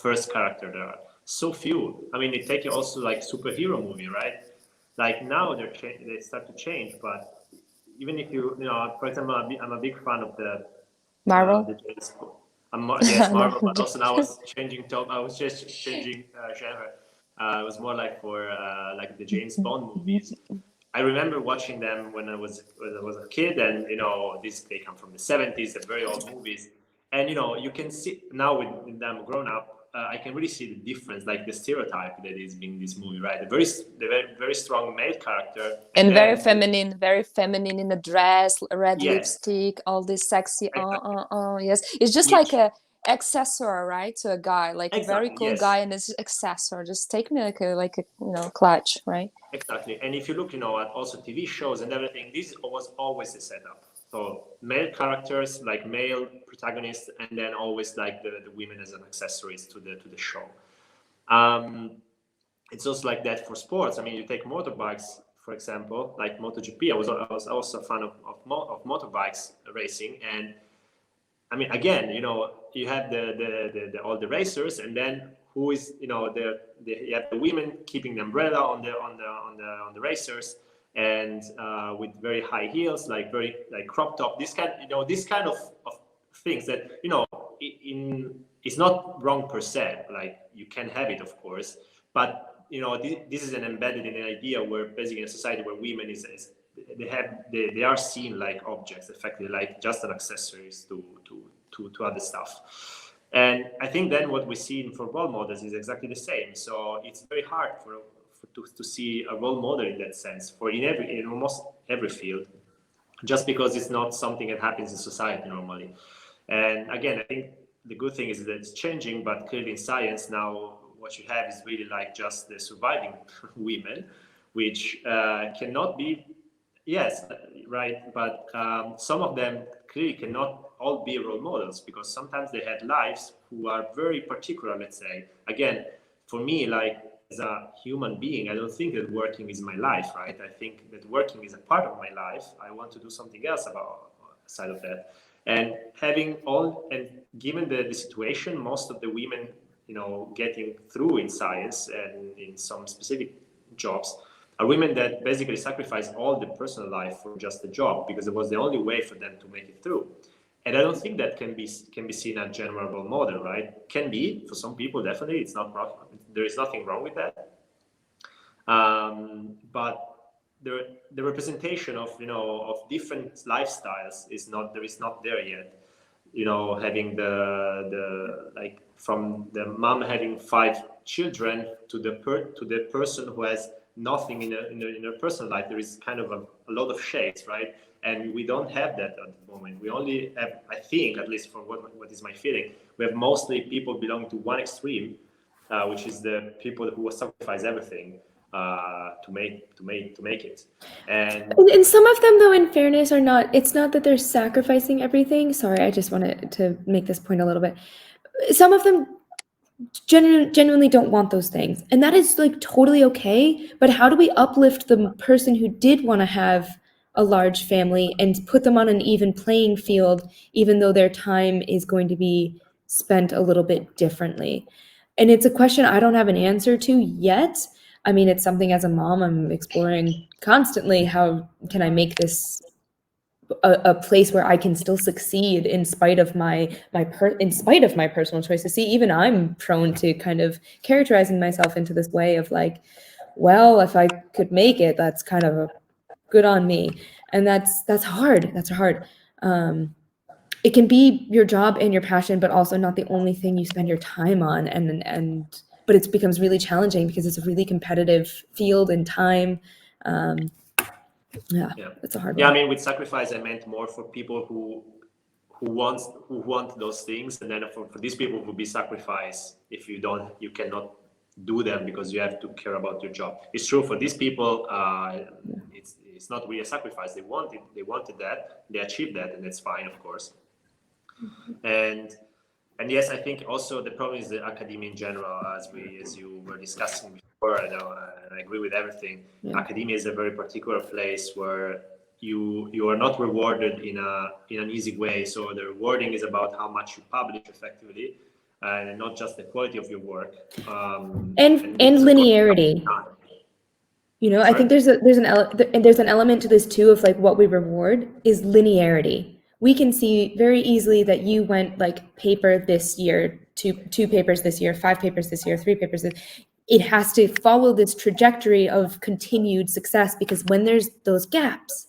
first character there are so few. It take you also like superhero movie, right? Like now they start to change, but even if for example, I'm a big fan of the Marvel. The James yes, Marvel, but also now I was changing top. I was just changing genre. It was more like for like the James Bond movies. I remember watching them when I was a kid, and they come from the 70s, the very old movies, and you can see now with them grown up. I can really see the difference, like the stereotype that is in this movie, right? Very strong male character, and very feminine in a dress, red yes, lipstick, all this sexy. exactly. Yes, it's just like a accessory, right, to a guy, like a very Exactly, cool yes. guy, and it's accessory. Just take me like a clutch, right? Exactly. And if you look, at also TV shows and everything, this was always the setup. So male characters, like male protagonists, and then always like the women as an accessories to the show. It's also like that for sports. I mean, you take motorbikes, for example, like MotoGP. I was also a fan of motorbikes racing, and I mean, again, you have the all the racers, and then who is, you have the women keeping the umbrella on the racers, and with very high heels, like very like crop top. This kind of things that it's not wrong per se. Like you can have it, of course, but this is an embedded in an idea where basically in a society where women they are seen like objects, effectively like just an accessories to other stuff. And I think then what we see for role models is exactly the same. So it's very hard to see a role model in that sense in almost every field, just because it's not something that happens in society normally. And again, I think the good thing is that it's changing, but clearly in science now what you have is really like just the surviving women, which cannot be, yes, right, but some of them clearly cannot all be role models, because sometimes they had lives who are very particular, let's say. Again, for me, like as a human being, I don't think that working is my life, right? I think that working is a part of my life. I want to do something else aside of that. And given the situation, most of the women, getting through in science and in some specific jobs are women that basically sacrifice all the personal life for just the job, because it was the only way for them to make it through. And I don't think that can be seen as general role model, right? Can be for some people, definitely. It's not wrong. There is nothing wrong with that. But the representation of different lifestyles is not there yet. Having the like from the mom having 5 children to the person who has nothing in her personal life, there is kind of a lot of shades, right? And we don't have that at the moment. We only have, I think, at least for what is my feeling, we have mostly people belonging to one extreme, which is the people who sacrifice everything to make it. And some of them, though, in fairness, are not. It's not that they're sacrificing everything. Sorry, I just wanted to make this point a little bit. Some of them genuinely don't want those things, and that is like totally okay. But how do we uplift the person who did want to have a large family and put them on an even playing field, even though their time is going to be spent a little bit differently? And it's a question I don't have an answer to yet. I mean, it's something as a mom I'm exploring constantly. How can I make this a place where I can still succeed in spite of my personal choices? See, even I'm prone to kind of characterizing myself into this way of like, well, if I could make it, that's kind of a good on me, and that's hard. That's hard. It can be your job and your passion, but also not the only thing you spend your time on, but it becomes really challenging because it's a really competitive field and time. Yeah, it's a hard one. Yeah, I mean, with sacrifice, I meant more for people who want those things, and then for these people who be sacrificed if you cannot do them because you have to care about your job. It's true for these people. It's not really a sacrifice. They wanted that. They achieved that, and that's fine, of course. And yes, I think also the problem is the academia in general, as you were discussing before. And I agree with everything. Yeah. Academia is a very particular place where you are not rewarded in an easy way. So the rewarding is about how much you publish effectively, and not just the quality of your work. And linearity. I think there's an element to this too of like what we reward is linearity. we can see very easily that you went like paper this year, two papers this year, 5 papers this year, 3 papers it has to follow this trajectory of continued success, because when there's those gaps,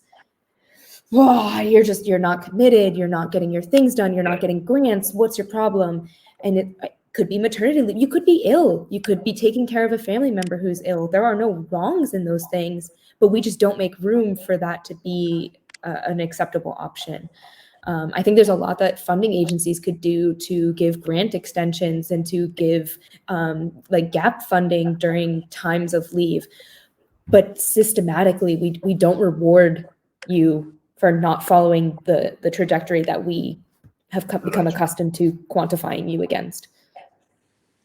you're not committed, you're not getting your things done, you're not getting grants, what's your problem? And it could be maternity leave, you could be ill, you could be taking care of a family member who's ill. There are no wrongs in those things, but we just don't make room for that to be an acceptable option. I think there's a lot that funding agencies could do to give grant extensions and to give like gap funding during times of leave. But systematically, we don't reward you for not following the trajectory that we have become accustomed to quantifying you against.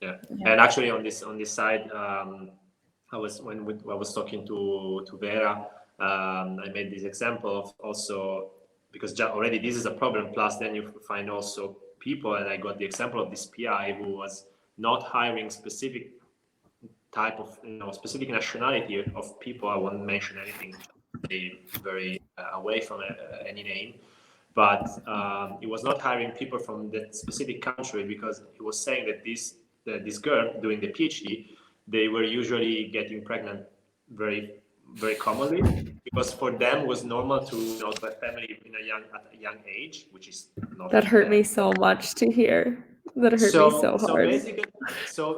Yeah. And actually on this side, I was talking to Vera, I made this example of also, because already this is a problem, plus then you find also people, and I got the example of this PI who was not hiring specific type of, specific nationality of people. I won't mention anything very away from any name, but he was not hiring people from that specific country, because he was saying that this girl doing the PhD, they were usually getting pregnant very, very commonly, because for them it was normal to have a family at a young age, which is not. That hurt me so much to hear. That hurt me so hard. So basically,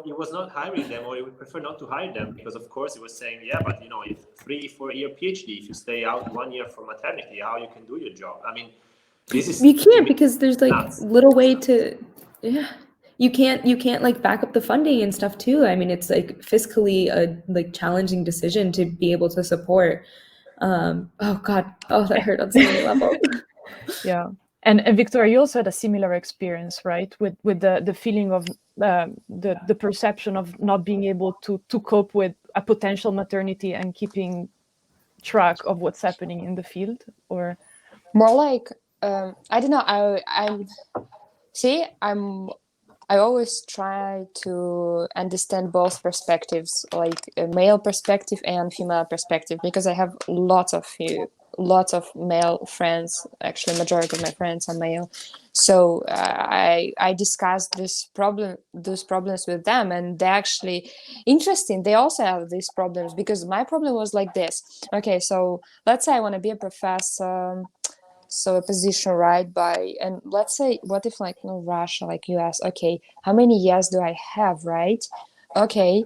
he was not hiring them, or he would prefer not to hire them, because of course he was saying, yeah, but if 3-4 year PhD, if you stay out 1 year for maternity, how you can do your job? I mean, this is, you can't, because there's like nuts. little way to, you can't like back up the funding and stuff too. I mean, it's like fiscally a like challenging decision to be able to support. Oh God, that hurt on so many levels. Yeah. And Victoria, you also had a similar experience, right? With the feeling of the perception of not being able to cope with a potential maternity and keeping track of what's happening in the field, or more like I don't know. I always try to understand both perspectives, like a male perspective and female perspective, because I have lots of male friends. Actually, majority of my friends are male, so I discussed those problems with them, and they're actually interesting. They also have these problems, because my problem was like this. Okay, so let's say I want to be a professor. So a position, right, and let's say, what if like Russia, like US, okay, how many years do I have, right? Okay,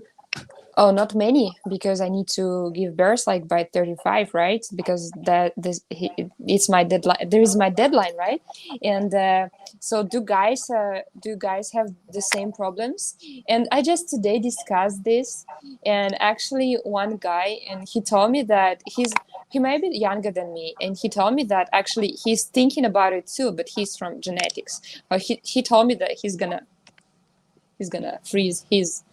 oh, not many, because I need to give birth like by 35, right? Because it's my deadline. There is my deadline, right? And so do guys have the same problems? And I just today discussed this, and actually one guy, and he told me that he might be younger than me, and he told me that actually he's thinking about it too, but he's from genetics. He told me that he's gonna freeze his,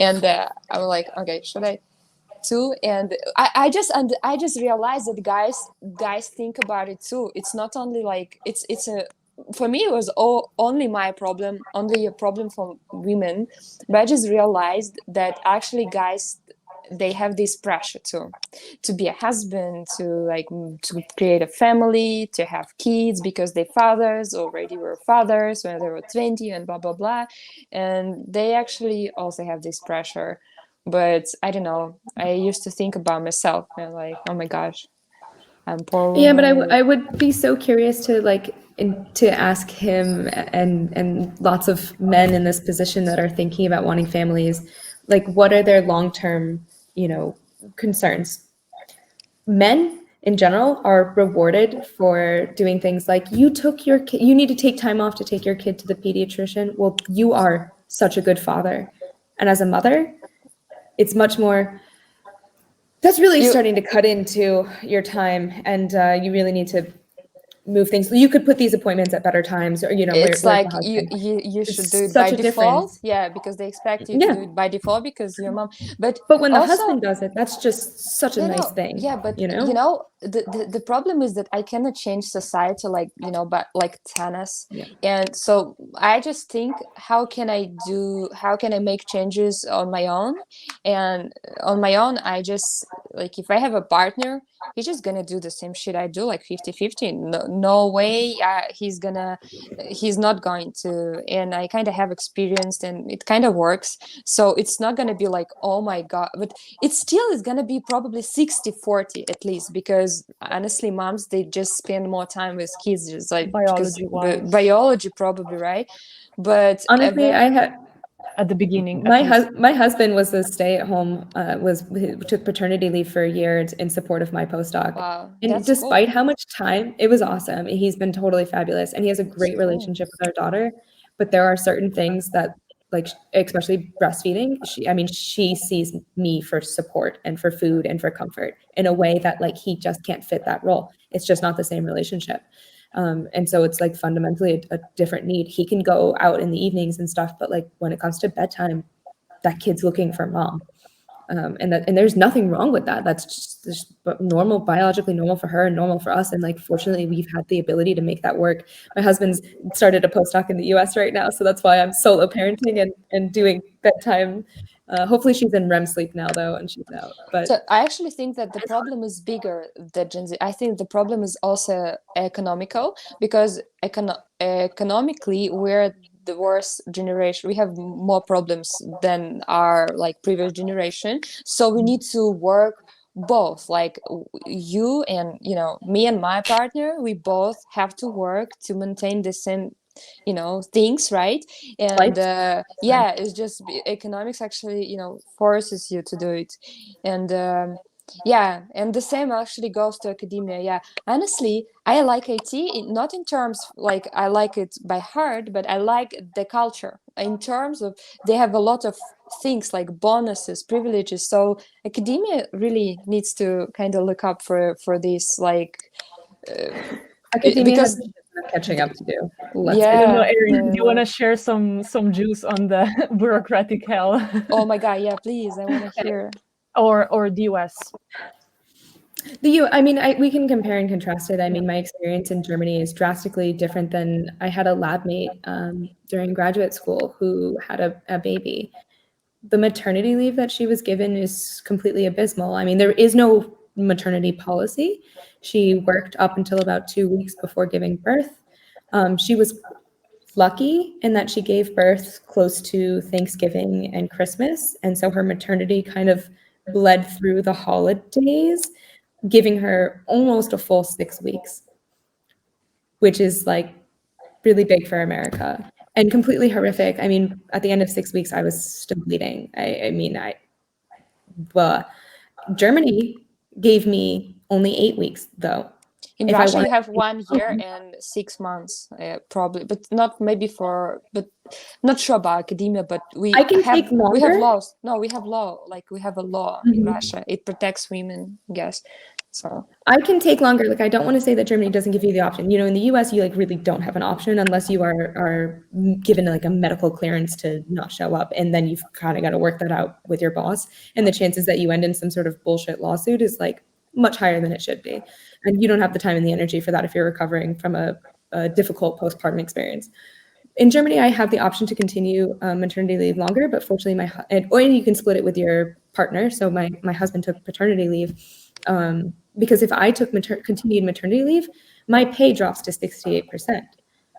and I'm like, okay, should I too? And I just realized that guys think about it too. It's not only like for me it was only my problem, only a problem for women, but I just realized that actually guys, they have this pressure to be a husband, to create a family, to have kids, because their fathers already were fathers when they were 20 and blah blah blah, and they actually also have this pressure. But I don't know, I used to think about myself and like, oh my gosh, I'm poor. Yeah, but I would be so curious to to ask him and lots of men in this position that are thinking about wanting families, like what are their long-term concerns. Men in general are rewarded for doing things like, you need to take time off to take your kid to the pediatrician. Well, you are such a good father. And as a mother, it's much more, that's really starting to cut into your time, and you really need to move things. You could put these appointments at better times, or it's like you should do it by default. Yeah, because they expect you to do it by default because your mom. But when the also, husband does it, that's just such a nice thing. Yeah, but the problem is that I cannot change society but like tennis. Yeah. And so I just think, how can I make changes on my own? And on my own, I just, like, if I have a partner, he's just gonna do the same shit I do, like 50-50. no way he's not going to. And I kind of have experienced, and it kind of works. So it's not going to be like, oh my God, but it still is going to be probably 60-40 at least, because honestly, moms, they just spend more time with kids, just like biology probably, right? But honestly, I had at the beginning. My husband was a stay-at-home, took paternity leave for a year in support of my postdoc. Wow, and despite how much time, it was awesome. He's been totally fabulous, and he has a great relationship with our daughter. But there are certain things that, like, especially breastfeeding, she sees me for support and for food and for comfort in a way that, like, he just can't fit that role. It's just not the same relationship. And so it's like fundamentally a different need. He can go out in the evenings and stuff, but like when it comes to bedtime, that kid's looking for mom. And there's nothing wrong with that. That's just normal, biologically normal for her and normal for us. And like, fortunately, we've had the ability to make that work. My husband's started a postdoc in the US right now. So that's why I'm solo parenting and doing bedtime. Hopefully she's in REM sleep now though, and she's out. But so I actually think that the problem is bigger than Gen Z. I think the problem is also economical, because economically we're the worst generation. We have more problems than our like previous generation. So we need to work both, like you and me and my partner, we both have to work to maintain the same things, right? And it's just economics actually forces you to do it. And and the same actually goes to academia. Honestly, I like IT, not in terms like I like it by heart, but I like the culture in terms of they have a lot of things like bonuses, privileges. So academia really needs to kind of look up for this, like academia has catching up to do. I don't know, Erin, do you want to share some juice on the bureaucratic hell? Oh my God, yeah, please, I want to hear. Or the US. We can compare and contrast it. My experience in Germany is drastically different than I had a lab mate during graduate school who had a baby. The maternity leave that she was given is completely abysmal. There is no maternity policy. She worked up until about 2 weeks before giving birth. She was lucky in that she gave birth close to Thanksgiving and Christmas. And so her maternity kind of bled through the holidays, giving her almost a full 6 weeks, which is like really big for America and completely horrific. At the end of 6 weeks, I was still bleeding. Germany gave me only 8 weeks though. In Russia, you have 1 year and 6 months, probably, but not not sure about academia, but we have laws. No, we have law. Like we have a law in Russia. It protects women, I guess. So I can take longer. Like, I don't want to say that Germany doesn't give you the option. In the US, you like really don't have an option unless you are given like a medical clearance to not show up. And then you've kind of got to work that out with your boss. And the chances that you end in some sort of bullshit lawsuit is like much higher than it should be. And you don't have the time and the energy for that if you're recovering from a difficult postpartum experience. In Germany, I have the option to continue maternity leave longer, but fortunately, or you can split it with your partner. So my husband took paternity leave because if I took continued maternity leave, my pay drops to 68%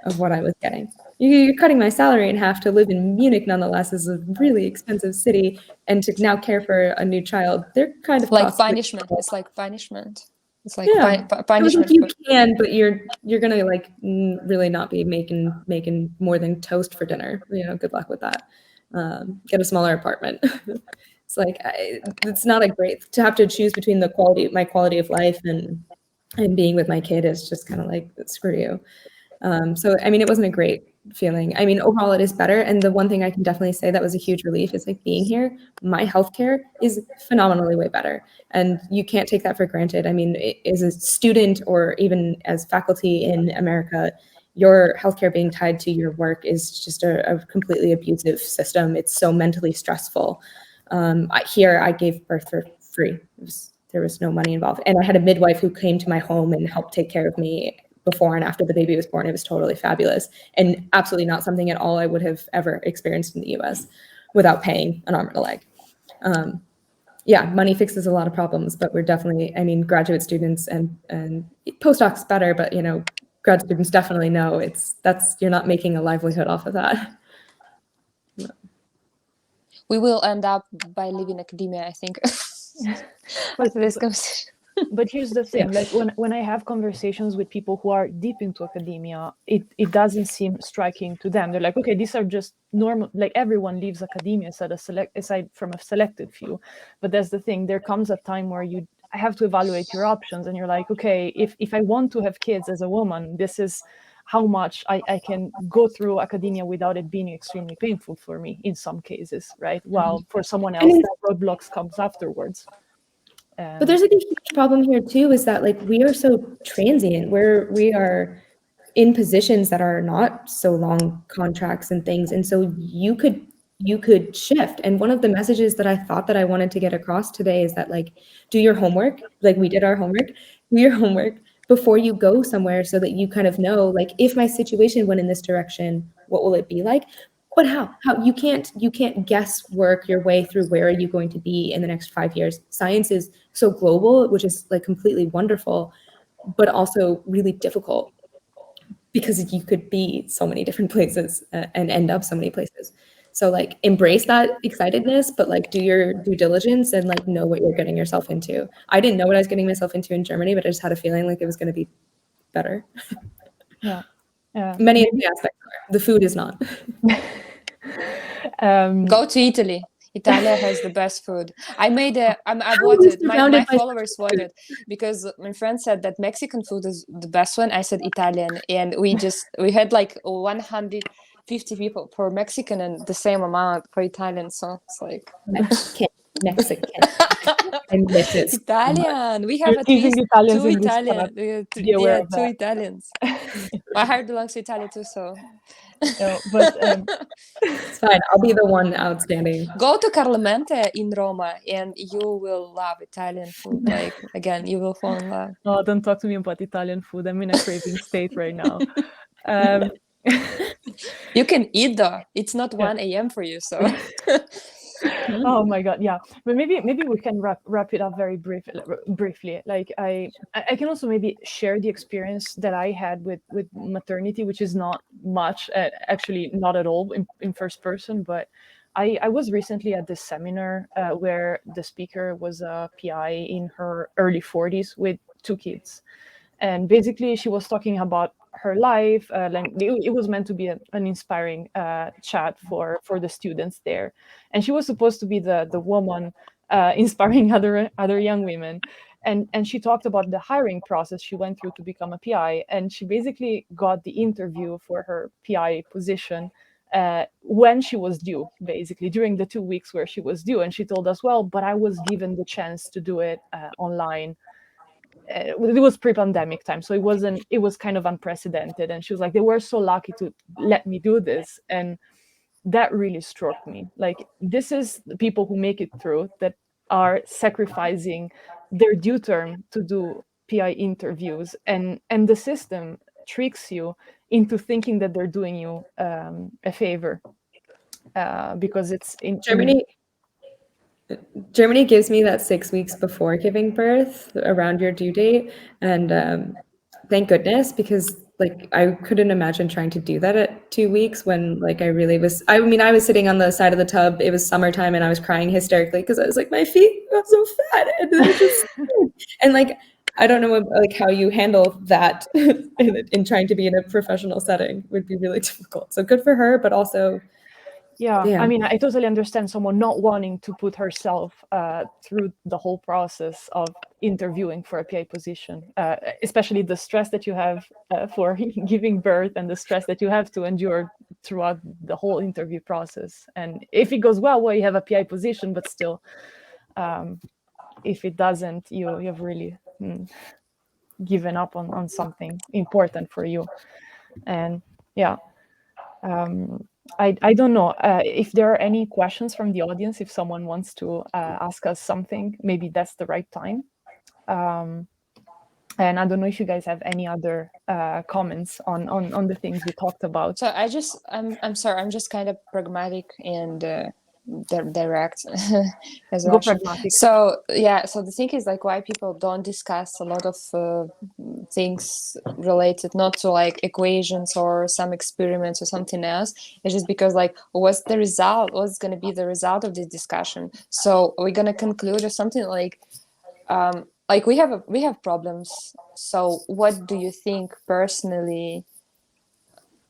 of what I was getting. You're cutting my salary in half to live in Munich, nonetheless, is a really expensive city, and to now care for a new child, they're kind of like punishment. It's like punishment. It's like punishment. You can, but you're gonna like really not be making more than toast for dinner. Good luck with that. Get a smaller apartment. It's like it's not a great to have to choose between my quality of life and being with my kid is just kind of like screw you. So it wasn't a great feeling. Overall it is better. And the one thing I can definitely say that was a huge relief is like being here, my healthcare is phenomenally way better. And you can't take that for granted. As a student or even as faculty in America, your healthcare being tied to your work is just a completely abusive system. It's so mentally stressful. Here I gave birth for free. There was no money involved. And I had a midwife who came to my home and helped take care of me before and after the baby was born. It was totally fabulous and absolutely not something at all I would have ever experienced in the US without paying an arm and a leg. Money fixes a lot of problems, but we're definitely, graduate students and postdocs better, but grad students definitely know, you're not making a livelihood off of that. We will end up by leaving academia, I think. But This conversation. But here's the thing, like when I have conversations with people who are deep into academia, it doesn't seem striking to them. They're like, okay, these are just normal, like everyone leaves academia aside from a selected few. But that's the thing, there comes a time where I have to evaluate your options, and you're like, okay, if I want to have kids as a woman, this is how much I can go through academia without it being extremely painful for me in some cases, right? While for someone else, that roadblocks comes afterwards. But there's like a huge problem here too, is that like we are so transient, we are in positions that are not so long contracts and things, and so you could shift. And one of the messages that I thought that I wanted to get across today is that like do your homework, like we did our homework, do your homework before you go somewhere, so that you kind of know, like, if my situation went in this direction, what will it be like? But how you can't guess work your way through where are you going to be in the next 5 years. Science is so global, which is like completely wonderful, but also really difficult, because you could be so many different places and end up so many places. So like embrace that excitedness, but like do your due diligence and like know what you're getting yourself into. I didn't know what I was getting myself into in Germany, but I just had a feeling like it was going to be better. Yeah. Many of the aspects are. The food is not. Go to Italy. Italia has the best food. I voted. My followers voted because my friend said that Mexican food is the best one. I said Italian, and we had like 150 people for Mexican and the same amount for Italian. So it's like Mexican. I miss it. Italian. We have at least two Italian. Two Italians. My heart belongs to Italy too, so. No, but it's fine. I'll be the one outstanding. Go to Carlemente in Roma, and you will love Italian food. Like again, you will fall in love. Oh, don't talk to me about Italian food. I'm in a craving state right now. You can eat though. It's not 1 a.m. for you, so. Oh my god, yeah. But maybe we can wrap it up very briefly. Like I can also maybe share the experience that I had with maternity, which is not much, actually not at all in first person. But I was recently at this seminar where the speaker was a PI in her early 40s with 2 kids, and basically she was talking about her life. Like it was meant to be an inspiring chat for the students there, and she was supposed to be the woman inspiring other young women, and she talked about the hiring process she went through to become a PI, and she basically got the interview for her PI position when she was due, basically during the 2 weeks where she was due. And she told us, well, but I was given the chance to do it online. It was pre-pandemic time, so it was kind of unprecedented. And she was like, they were so lucky to let me do this. And that really struck me. Like, this is the people who make it through, that are sacrificing their due term to do PI interviews, and the system tricks you into thinking that they're doing you a favor because it's in Germany gives me that 6 weeks before giving birth, around your due date, and thank goodness, because like I couldn't imagine trying to do that at 2 weeks when like I really was. I mean, I was sitting on the side of the tub. It was summertime, and I was crying hysterically because I was like, my feet got so fat, and they're just and like I don't know like how you handle that in trying to be in a professional setting would be really difficult. So good for her, but also. Yeah, I mean, I totally understand someone not wanting to put herself through the whole process of interviewing for a PI position, especially the stress that you have for giving birth, and the stress that you have to endure throughout the whole interview process. And if it goes well, you have a PI position, but still, if it doesn't, you've really given up on something important for you. And yeah. I don't know if there are any questions from the audience. If someone wants to ask us something, maybe that's the right time. And I don't know if you guys have any other comments on the things we talked about. So I'm sorry, I'm just kind of pragmatic, and direct as Go Russian. pragmatic. So yeah, so the thing is like why people don't discuss a lot of things related not to like equations or some experiments or something else. It's just because like what's the result? What's going to be the result of this discussion? So we're going to conclude or something like we have problems. So what do you think personally?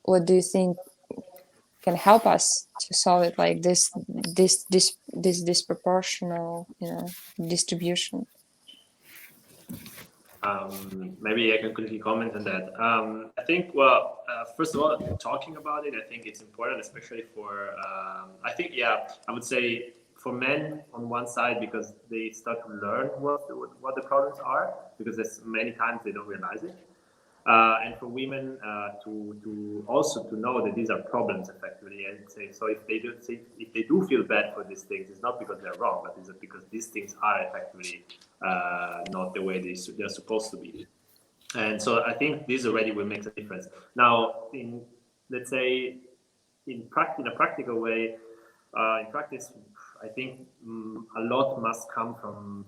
What do you think can help us to solve it, like this disproportional, distribution? Maybe I can quickly comment on that. I think, well, first of all, talking about it, I think it's important, especially for, I think, yeah, I would say for men on one side, because they start to learn what the problems are, because there's many times they don't realize it. And for women to also to know that these are problems effectively, and say, so if they do feel bad for these things, it's not because they're wrong, but it's because these things are effectively not the way they're supposed to be. And so I think this already will make a difference. Now, let's say in a practical way, in practice, I think a lot must come from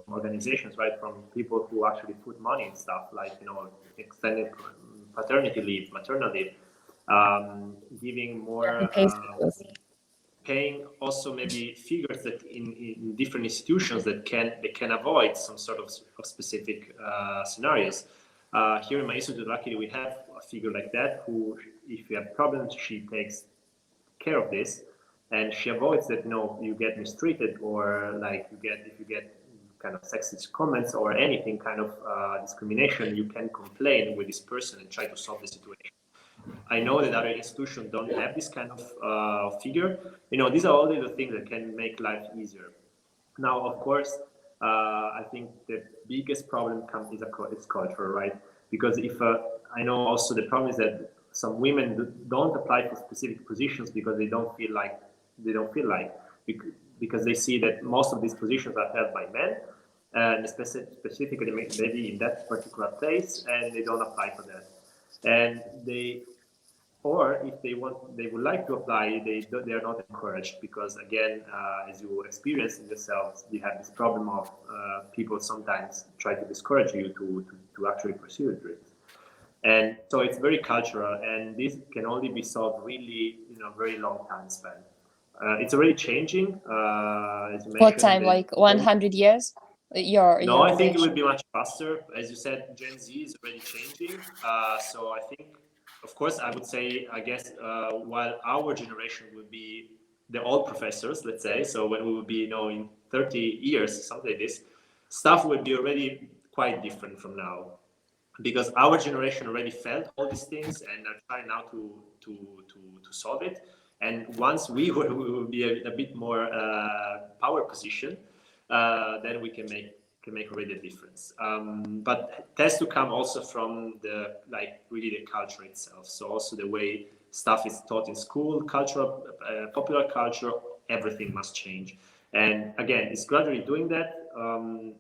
organizations, right? From people who actually put money in stuff like, extended paternity leave, maternal leave, giving more, paying also maybe figures that in different institutions that can avoid some sort of specific scenarios. Here in my institute, luckily we have a figure like that who, if you have problems, she takes care of this. And she avoids that, you get mistreated or like if you get kind of sexist comments or anything kind of discrimination, you can complain with this person and try to solve the situation. I know that other institutions don't have this kind of figure. These are all the things that can make life easier. Now, of course, I think the biggest problem is culture, right? Because if I know also the problem is that some women don't apply for specific positions because they don't feel like because they see that most of these positions are held by men, and specifically maybe in that particular place, and they don't apply for that. And or if they would like to apply, they are not encouraged because, again, as you experience in yourselves, you have this problem of people sometimes try to discourage you to actually pursue dreams. And so it's very cultural, and this can only be solved really in a very long time span. It's already changing. As you what time, like 100 years? No, I think it will be much faster. As you said, Gen Z is already changing. So I think, of course, I would say, I guess, while our generation will be the old professors, let's say, so when we will be, in 30 years, something like this, stuff will be already quite different from now. Because our generation already felt all these things and are trying now to solve it. And once we will be a bit more power position, then we can make already a difference. But it has to come also from really the culture itself. So also the way stuff is taught in school, cultural, popular culture, everything must change. And again, it's gradually doing that. And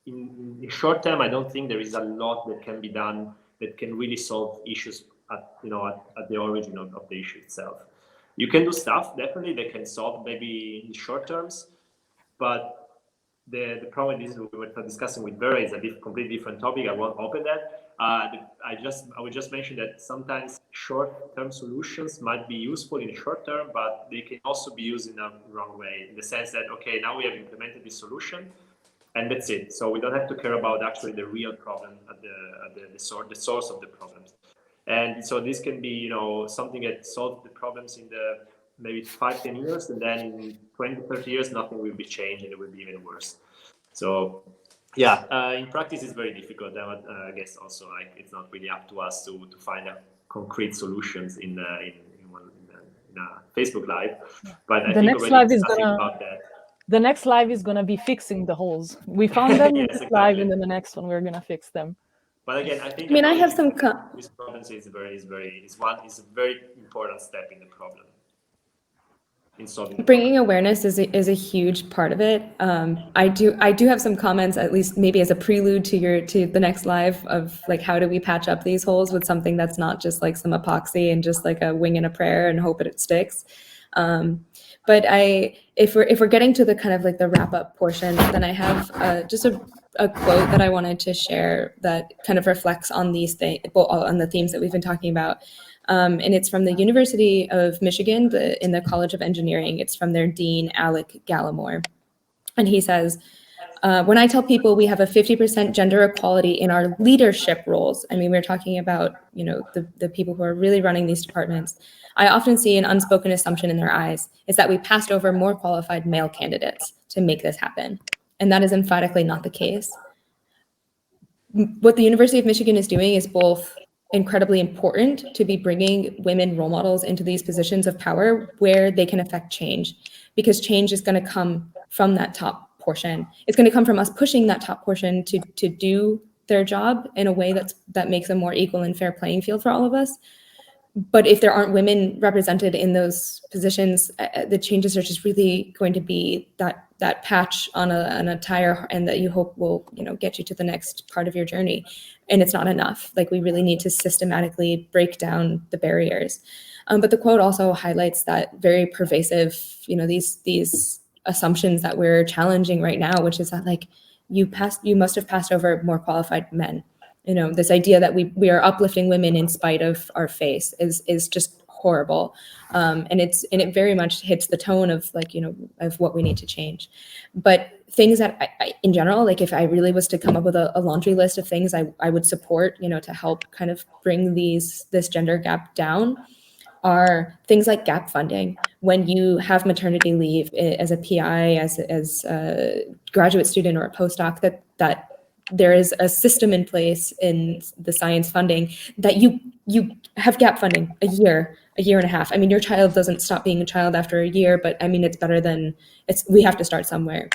in short term, I don't think there is a lot that can be done that can really solve issues at the origin of the issue itself. You can do stuff definitely that can solve maybe in short terms, but the problem is we were discussing with Vera is a completely different topic. I won't open that. I would just mention that sometimes short-term solutions might be useful in the short term, but they can also be used in a wrong way, in the sense that, okay, now we have implemented this solution, and that's it. So we don't have to care about actually the real problem at the source of the problems. And so this can be, something that solves the problems in the maybe 5-10 years, and then in 20-30 years, nothing will be changed, and it will be even worse. So, yeah, in practice, it's very difficult. I guess also it's not really up to us to find concrete solutions in a Facebook Live. But I think already discussing about that. The next live is gonna be fixing the holes. We found them yes, in this exactly. live, and then the next one we're gonna fix them. But again, I think I have some these problems is a very important step in the problem. In solving bringing awareness is a huge part of it. I do have some comments, at least maybe as a prelude to the next live, of like how do we patch up these holes with something that's not just like some epoxy and just like a wing and a prayer and hope it sticks. But if we're getting to the kind of like the wrap up portion, then I have just a quote that I wanted to share that kind of reflects on these things, on the themes that we've been talking about. And it's from the University of Michigan, in the College of Engineering. It's from their dean, Alec Gallimore. And he says, when I tell people we have a 50% gender equality in our leadership roles, I mean, we're talking about, you know, the people who are really running these departments, I often see an unspoken assumption in their eyes is that we passed over more qualified male candidates to make this happen. And that is emphatically not the case. What the University of Michigan is doing is both incredibly important to be bringing women role models into these positions of power where they can affect change, because change is going to come from that top portion. It's going to come from us pushing that top portion to do their job in a way that makes a more equal and fair playing field for all of us. But if there aren't women represented in those positions, the changes are just really going to be that patch on a tire, and that you hope will, you know, get you to the next part of your journey. And it's not enough. Like, we really need to systematically break down the barriers. But the quote also highlights that very pervasive, you know, these assumptions that we're challenging right now, which is that, like, you must have passed over more qualified men. You know, this idea that we are uplifting women in spite of our face is just horrible. And it very much hits the tone of, like, you know, of what we need to change. But things that I in general, like, if I really was to come up with a laundry list of things I would support, you know, to help kind of bring this gender gap down, are things like gap funding. When you have maternity leave as a PI, as a graduate student or a postdoc, that there is a system in place in the science funding that you have gap funding a year and a half. I mean, your child doesn't stop being a child after a year, but I mean, it's better than we have to start somewhere.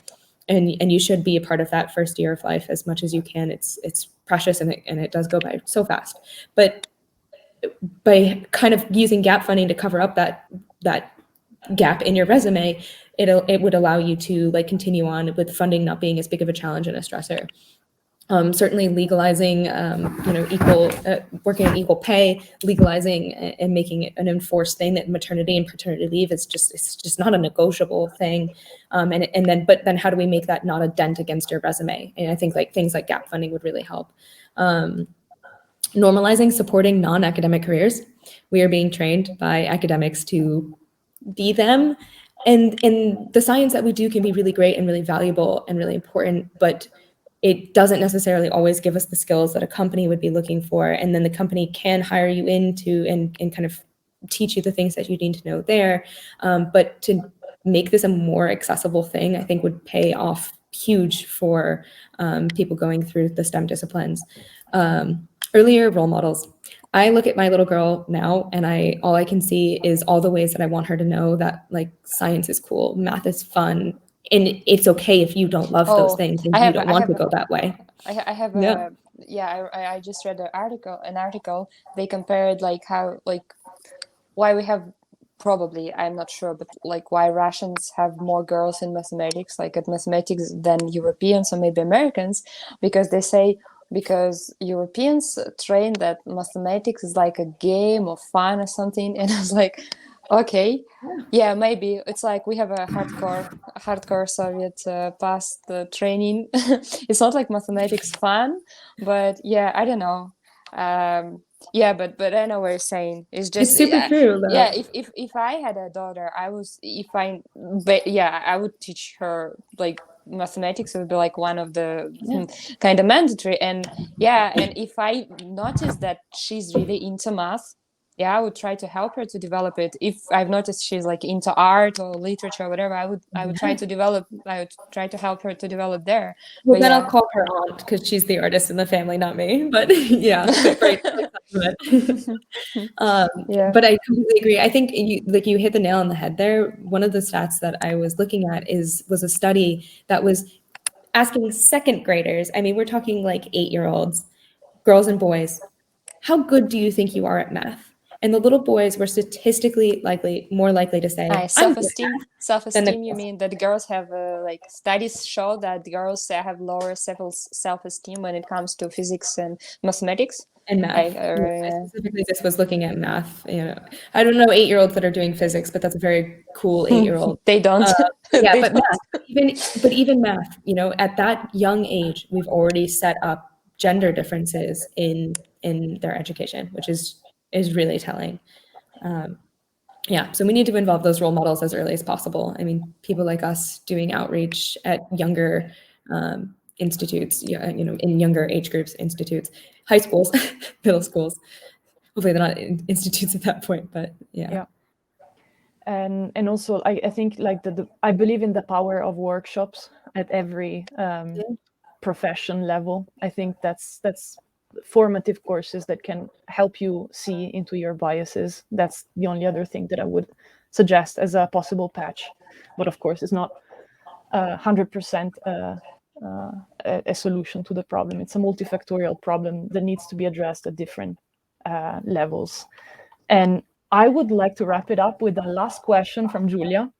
And you should be a part of that first year of life as much as you can. It's precious, and it does go by so fast. But by kind of using gap funding to cover up that gap in your resume, it would allow you to, like, continue on with funding not being as big of a challenge and a stressor. Certainly legalizing, you know, working on equal pay, legalizing and making it an enforced thing that maternity and paternity leave is it's just not a negotiable thing. But then how do we make that not a dent against your resume? And I think, like, things like gap funding would really help. Normalizing supporting non-academic careers. We are being trained by academics to be them. And the science that we do can be really great and really valuable and really important, but it doesn't necessarily always give us the skills that a company would be looking for. And then the company can hire you into and kind of teach you the things that you need to know there. But to make this a more accessible thing, I think would pay off huge for people going through the STEM disciplines. Earlier role models. I look at my little girl now, and all I can see is all the ways that I want her to know that, like, science is cool, math is fun, and it's okay if you don't love those things and you don't want to go that way. I have I just read an article. They compared, like, how, like, why we have, probably, I'm not sure, but, like, why Russians have more girls in mathematics, like at mathematics, than Europeans or maybe Americans, because they say, because Europeans train that mathematics is like a game or fun or something. And I was like, okay, yeah, maybe it's like we have a hardcore Soviet past training. It's not like mathematics fun, but yeah, I don't know. Yeah, but I know what you're saying. It's just, it's super true though. Yeah, if I had a daughter, I would teach her, like, mathematics would be like one of the kind of mandatory. And if I notice that she's really into math, I would try to help her to develop it. If I've noticed she's, like, into art or literature or whatever, I would try to help her to develop there. Well, then I'll call her aunt, because she's the artist in the family, not me. But yeah, great. But I completely agree. I think you hit the nail on the head there. One of the stats that I was looking at was a study that was asking second graders. I mean, we're talking like 8-year-olds, girls and boys. How good do you think you are at math? And the little boys were statistically more likely to say, I'm good at self-esteem. math. Self-esteem. You mean that girls have like studies show that girls have lower self-esteem when it comes to physics and mathematics And math. Specifically, this was looking at math. I don't know 8-year-olds that are doing physics, but that's a very cool 8-year-old. They don't. Yeah, They but don't. math, even math. At that young age, we've already set up gender differences in their education, which is really telling. Yeah, so we need to involve those role models as early as possible. I mean, people like us doing outreach at younger institutes, in younger age groups, institutes, high schools, middle schools. Hopefully they're not in institutes at that point, but yeah. And also I think like I believe in the power of workshops at every profession level. I think that's formative courses that can help you see into your biases. That's the only other thing that I would suggest as a possible patch, but of course it's not 100% a solution to the problem. It's a multifactorial problem that needs to be addressed at different levels. And I would like to wrap it up with the last question from Julia,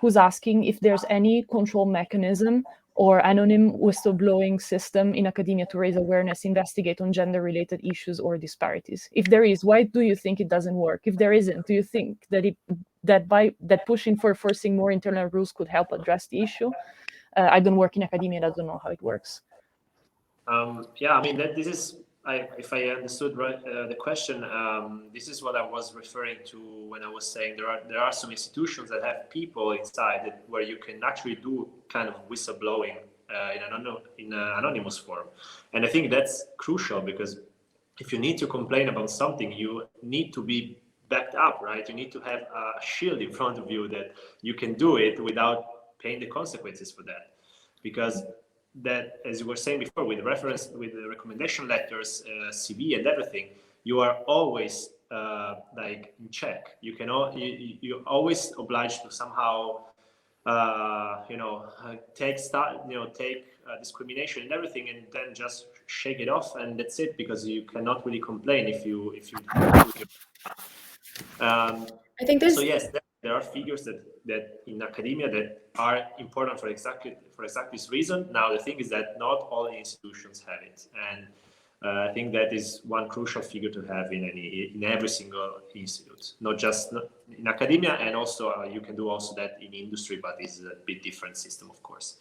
who's asking if there's any control mechanism or anonym whistleblowing system in academia to raise awareness, investigate on gender-related issues or disparities. If there is, why do you think it doesn't work? If there isn't, do you think that pushing for forcing more internal rules could help address the issue? I don't work in academia, I don't know how it works. Yeah, I mean, this is, if I understood right the question, this is what I was referring to when I was saying there are some institutions that have people inside where you can actually do kind of whistleblowing in an anonymous form. And I think that's crucial, because if you need to complain about something, you need to be backed up, right? You need to have a shield in front of you that you can do it without paying the consequences for that. Because that, as you were saying before, with the recommendation letters, CV and everything, you are always like in check. You're always obliged to somehow take discrimination and everything, and then just shake it off, and that's it, because you cannot really complain if you I think there's so yes, there are figures that in academia that are important for exactly this reason. Now the thing is that not all institutions have it, and I think that is one crucial figure to have in every single institute, not just in academia, and also you can do also that in industry, but it's a bit different system, of course.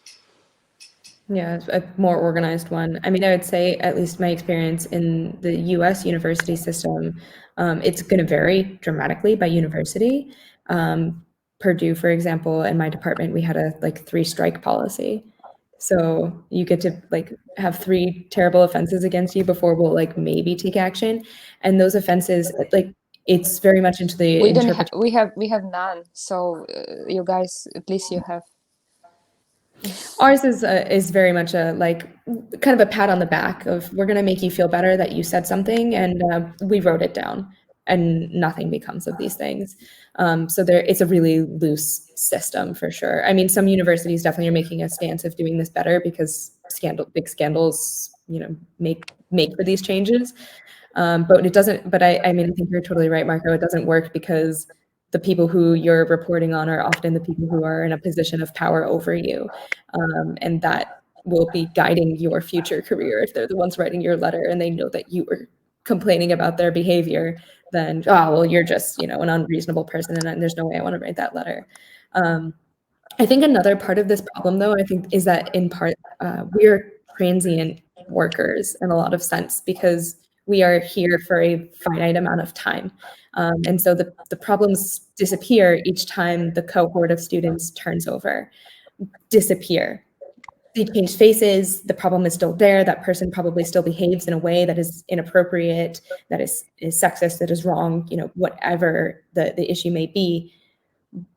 Yeah, a more organized one. I mean, I would say, at least my experience in the US university system, it's going to vary dramatically by university. Purdue, for example, in my department, we had a 3-strike policy. So you get to have 3 terrible offenses against you before we'll maybe take action. And those offenses, it's very much into the interpretation. We have none. So you guys, at least you have. Ours is very much a kind of a pat on the back of, we're going to make you feel better that you said something, and we wrote it down, and nothing becomes of these things. So it's a really loose system for sure. I mean, some universities definitely are making a stance of doing this better because big scandals, make for these changes. But it doesn't. But I mean, I think you're totally right, Marco. It doesn't work because the people who you're reporting on are often the people who are in a position of power over you. And that will be guiding your future career. If they're the ones writing your letter and they know that you were complaining about their behavior, then, you're just, an unreasonable person, and there's no way I want to write that letter. I think another part of this problem, though, is that in part, we're transient workers in a lot of sense, because we are here for a finite amount of time. And so the problems disappear each time the cohort of students turns over. Disappear. They change faces, the problem is still there, that person probably still behaves in a way that is inappropriate, that is sexist, that is wrong, whatever the issue may be.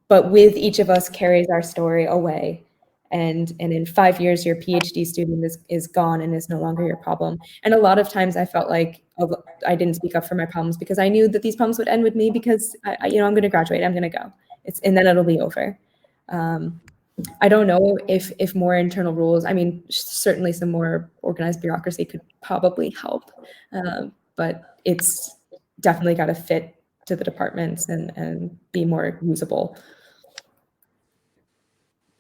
But with each of us carries our story away. And in 5 years, your PhD student is gone and is no longer your problem. And a lot of times I felt like I didn't speak up for my problems because I knew that these problems would end with me, because I'm going to graduate, I'm going to go. And then it'll be over. I don't know if more internal rules, I mean, certainly some more organized bureaucracy could probably help, but it's definitely got to fit to the departments and be more usable.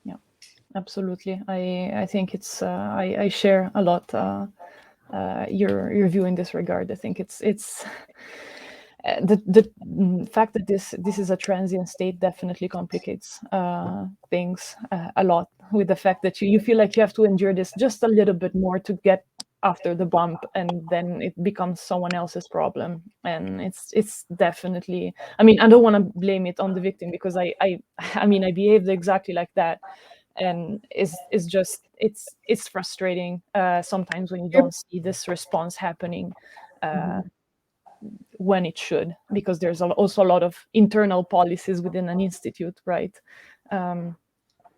Yeah, absolutely. I think it's I share a lot your view in this regard. I think it's the fact that this is a transient state definitely complicates things a lot, with the fact that you feel like you have to endure this just a little bit more to get after the bump, and then it becomes someone else's problem. And it's definitely, I mean, I don't want to blame it on the victim, because I mean, I behaved exactly like that, and it's just it's frustrating sometimes when you don't see this response happening when it should, because there's also a lot of internal policies within an institute, right?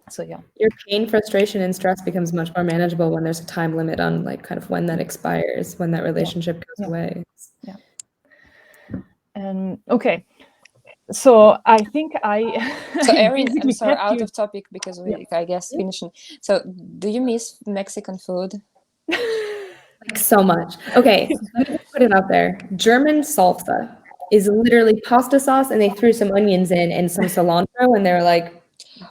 So yeah, Your pain, frustration, and stress becomes much more manageable when there's a time limit on like kind of when that expires, when that relationship goes away. Yeah. And okay, so I think So Erin, I'm basically sorry, kept out you- of topic because we, Yeah. I guess, finishing. So do you miss Mexican food? Like so much. Okay, let me just put it out there. German salsa is literally pasta sauce, and they threw some onions in and some cilantro, and they're like,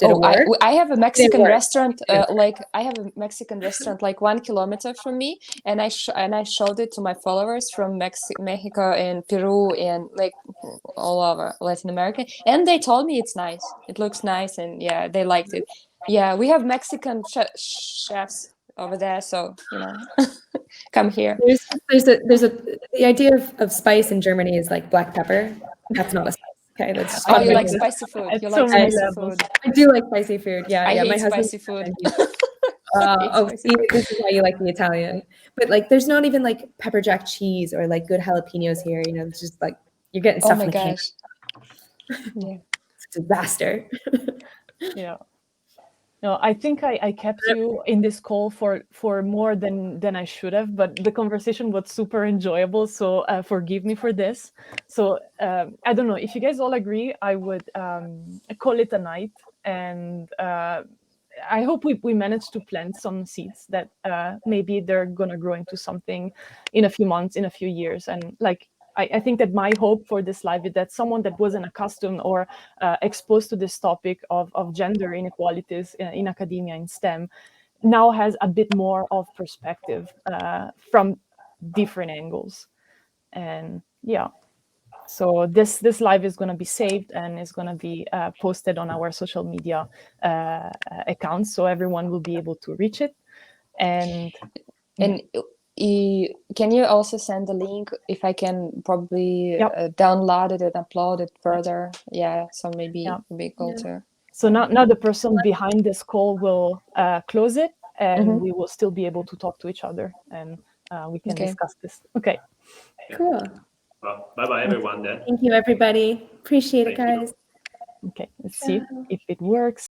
did it work? I have a Mexican work. restaurant. Like I have a Mexican restaurant like 1 kilometer from me, and I showed it to my followers from Mexico and Peru and like all over Latin America, and they told me it's nice. It looks nice, and yeah, they liked it. Yeah, we have Mexican chefs over there, so you know, come here. The idea of spice in Germany is like black pepper. That's not a spice. Okay, that's Oh, you fun. like spicy food? At You so like many spicy levels. food? I do like spicy food. Yeah, I yeah. hate My husband. spicy food. Oh, see, this is why you like the Italian. But like, there's not even like pepper jack cheese or like good jalapenos here. You know, it's just like you're getting Oh stuff my in a can. gosh. Yeah. It's a disaster. Yeah. No, I think I kept you in this call for more than I should have, but the conversation was super enjoyable. So forgive me for this. So I don't know if you guys all agree. I would call it a night, and I hope we managed to plant some seeds that maybe they're gonna grow into something in a few months, in a few years, and like. I think that my hope for this live is that someone that wasn't accustomed or exposed to this topic of gender inequalities in academia, in STEM, now has a bit more of perspective from different angles. And yeah, so this live is going to be saved and is going to be posted on our social media accounts, so everyone will be able to reach it. And can you also send the link if I can probably download it and upload it further? Yeah, so maybe it'll be cool too. So now the person behind this call will close it, and we will still be able to talk to each other, and we can discuss this. Okay. Cool. Well, bye-bye everyone then. Thank you, everybody. Appreciate it, guys. Okay, let's see if it works.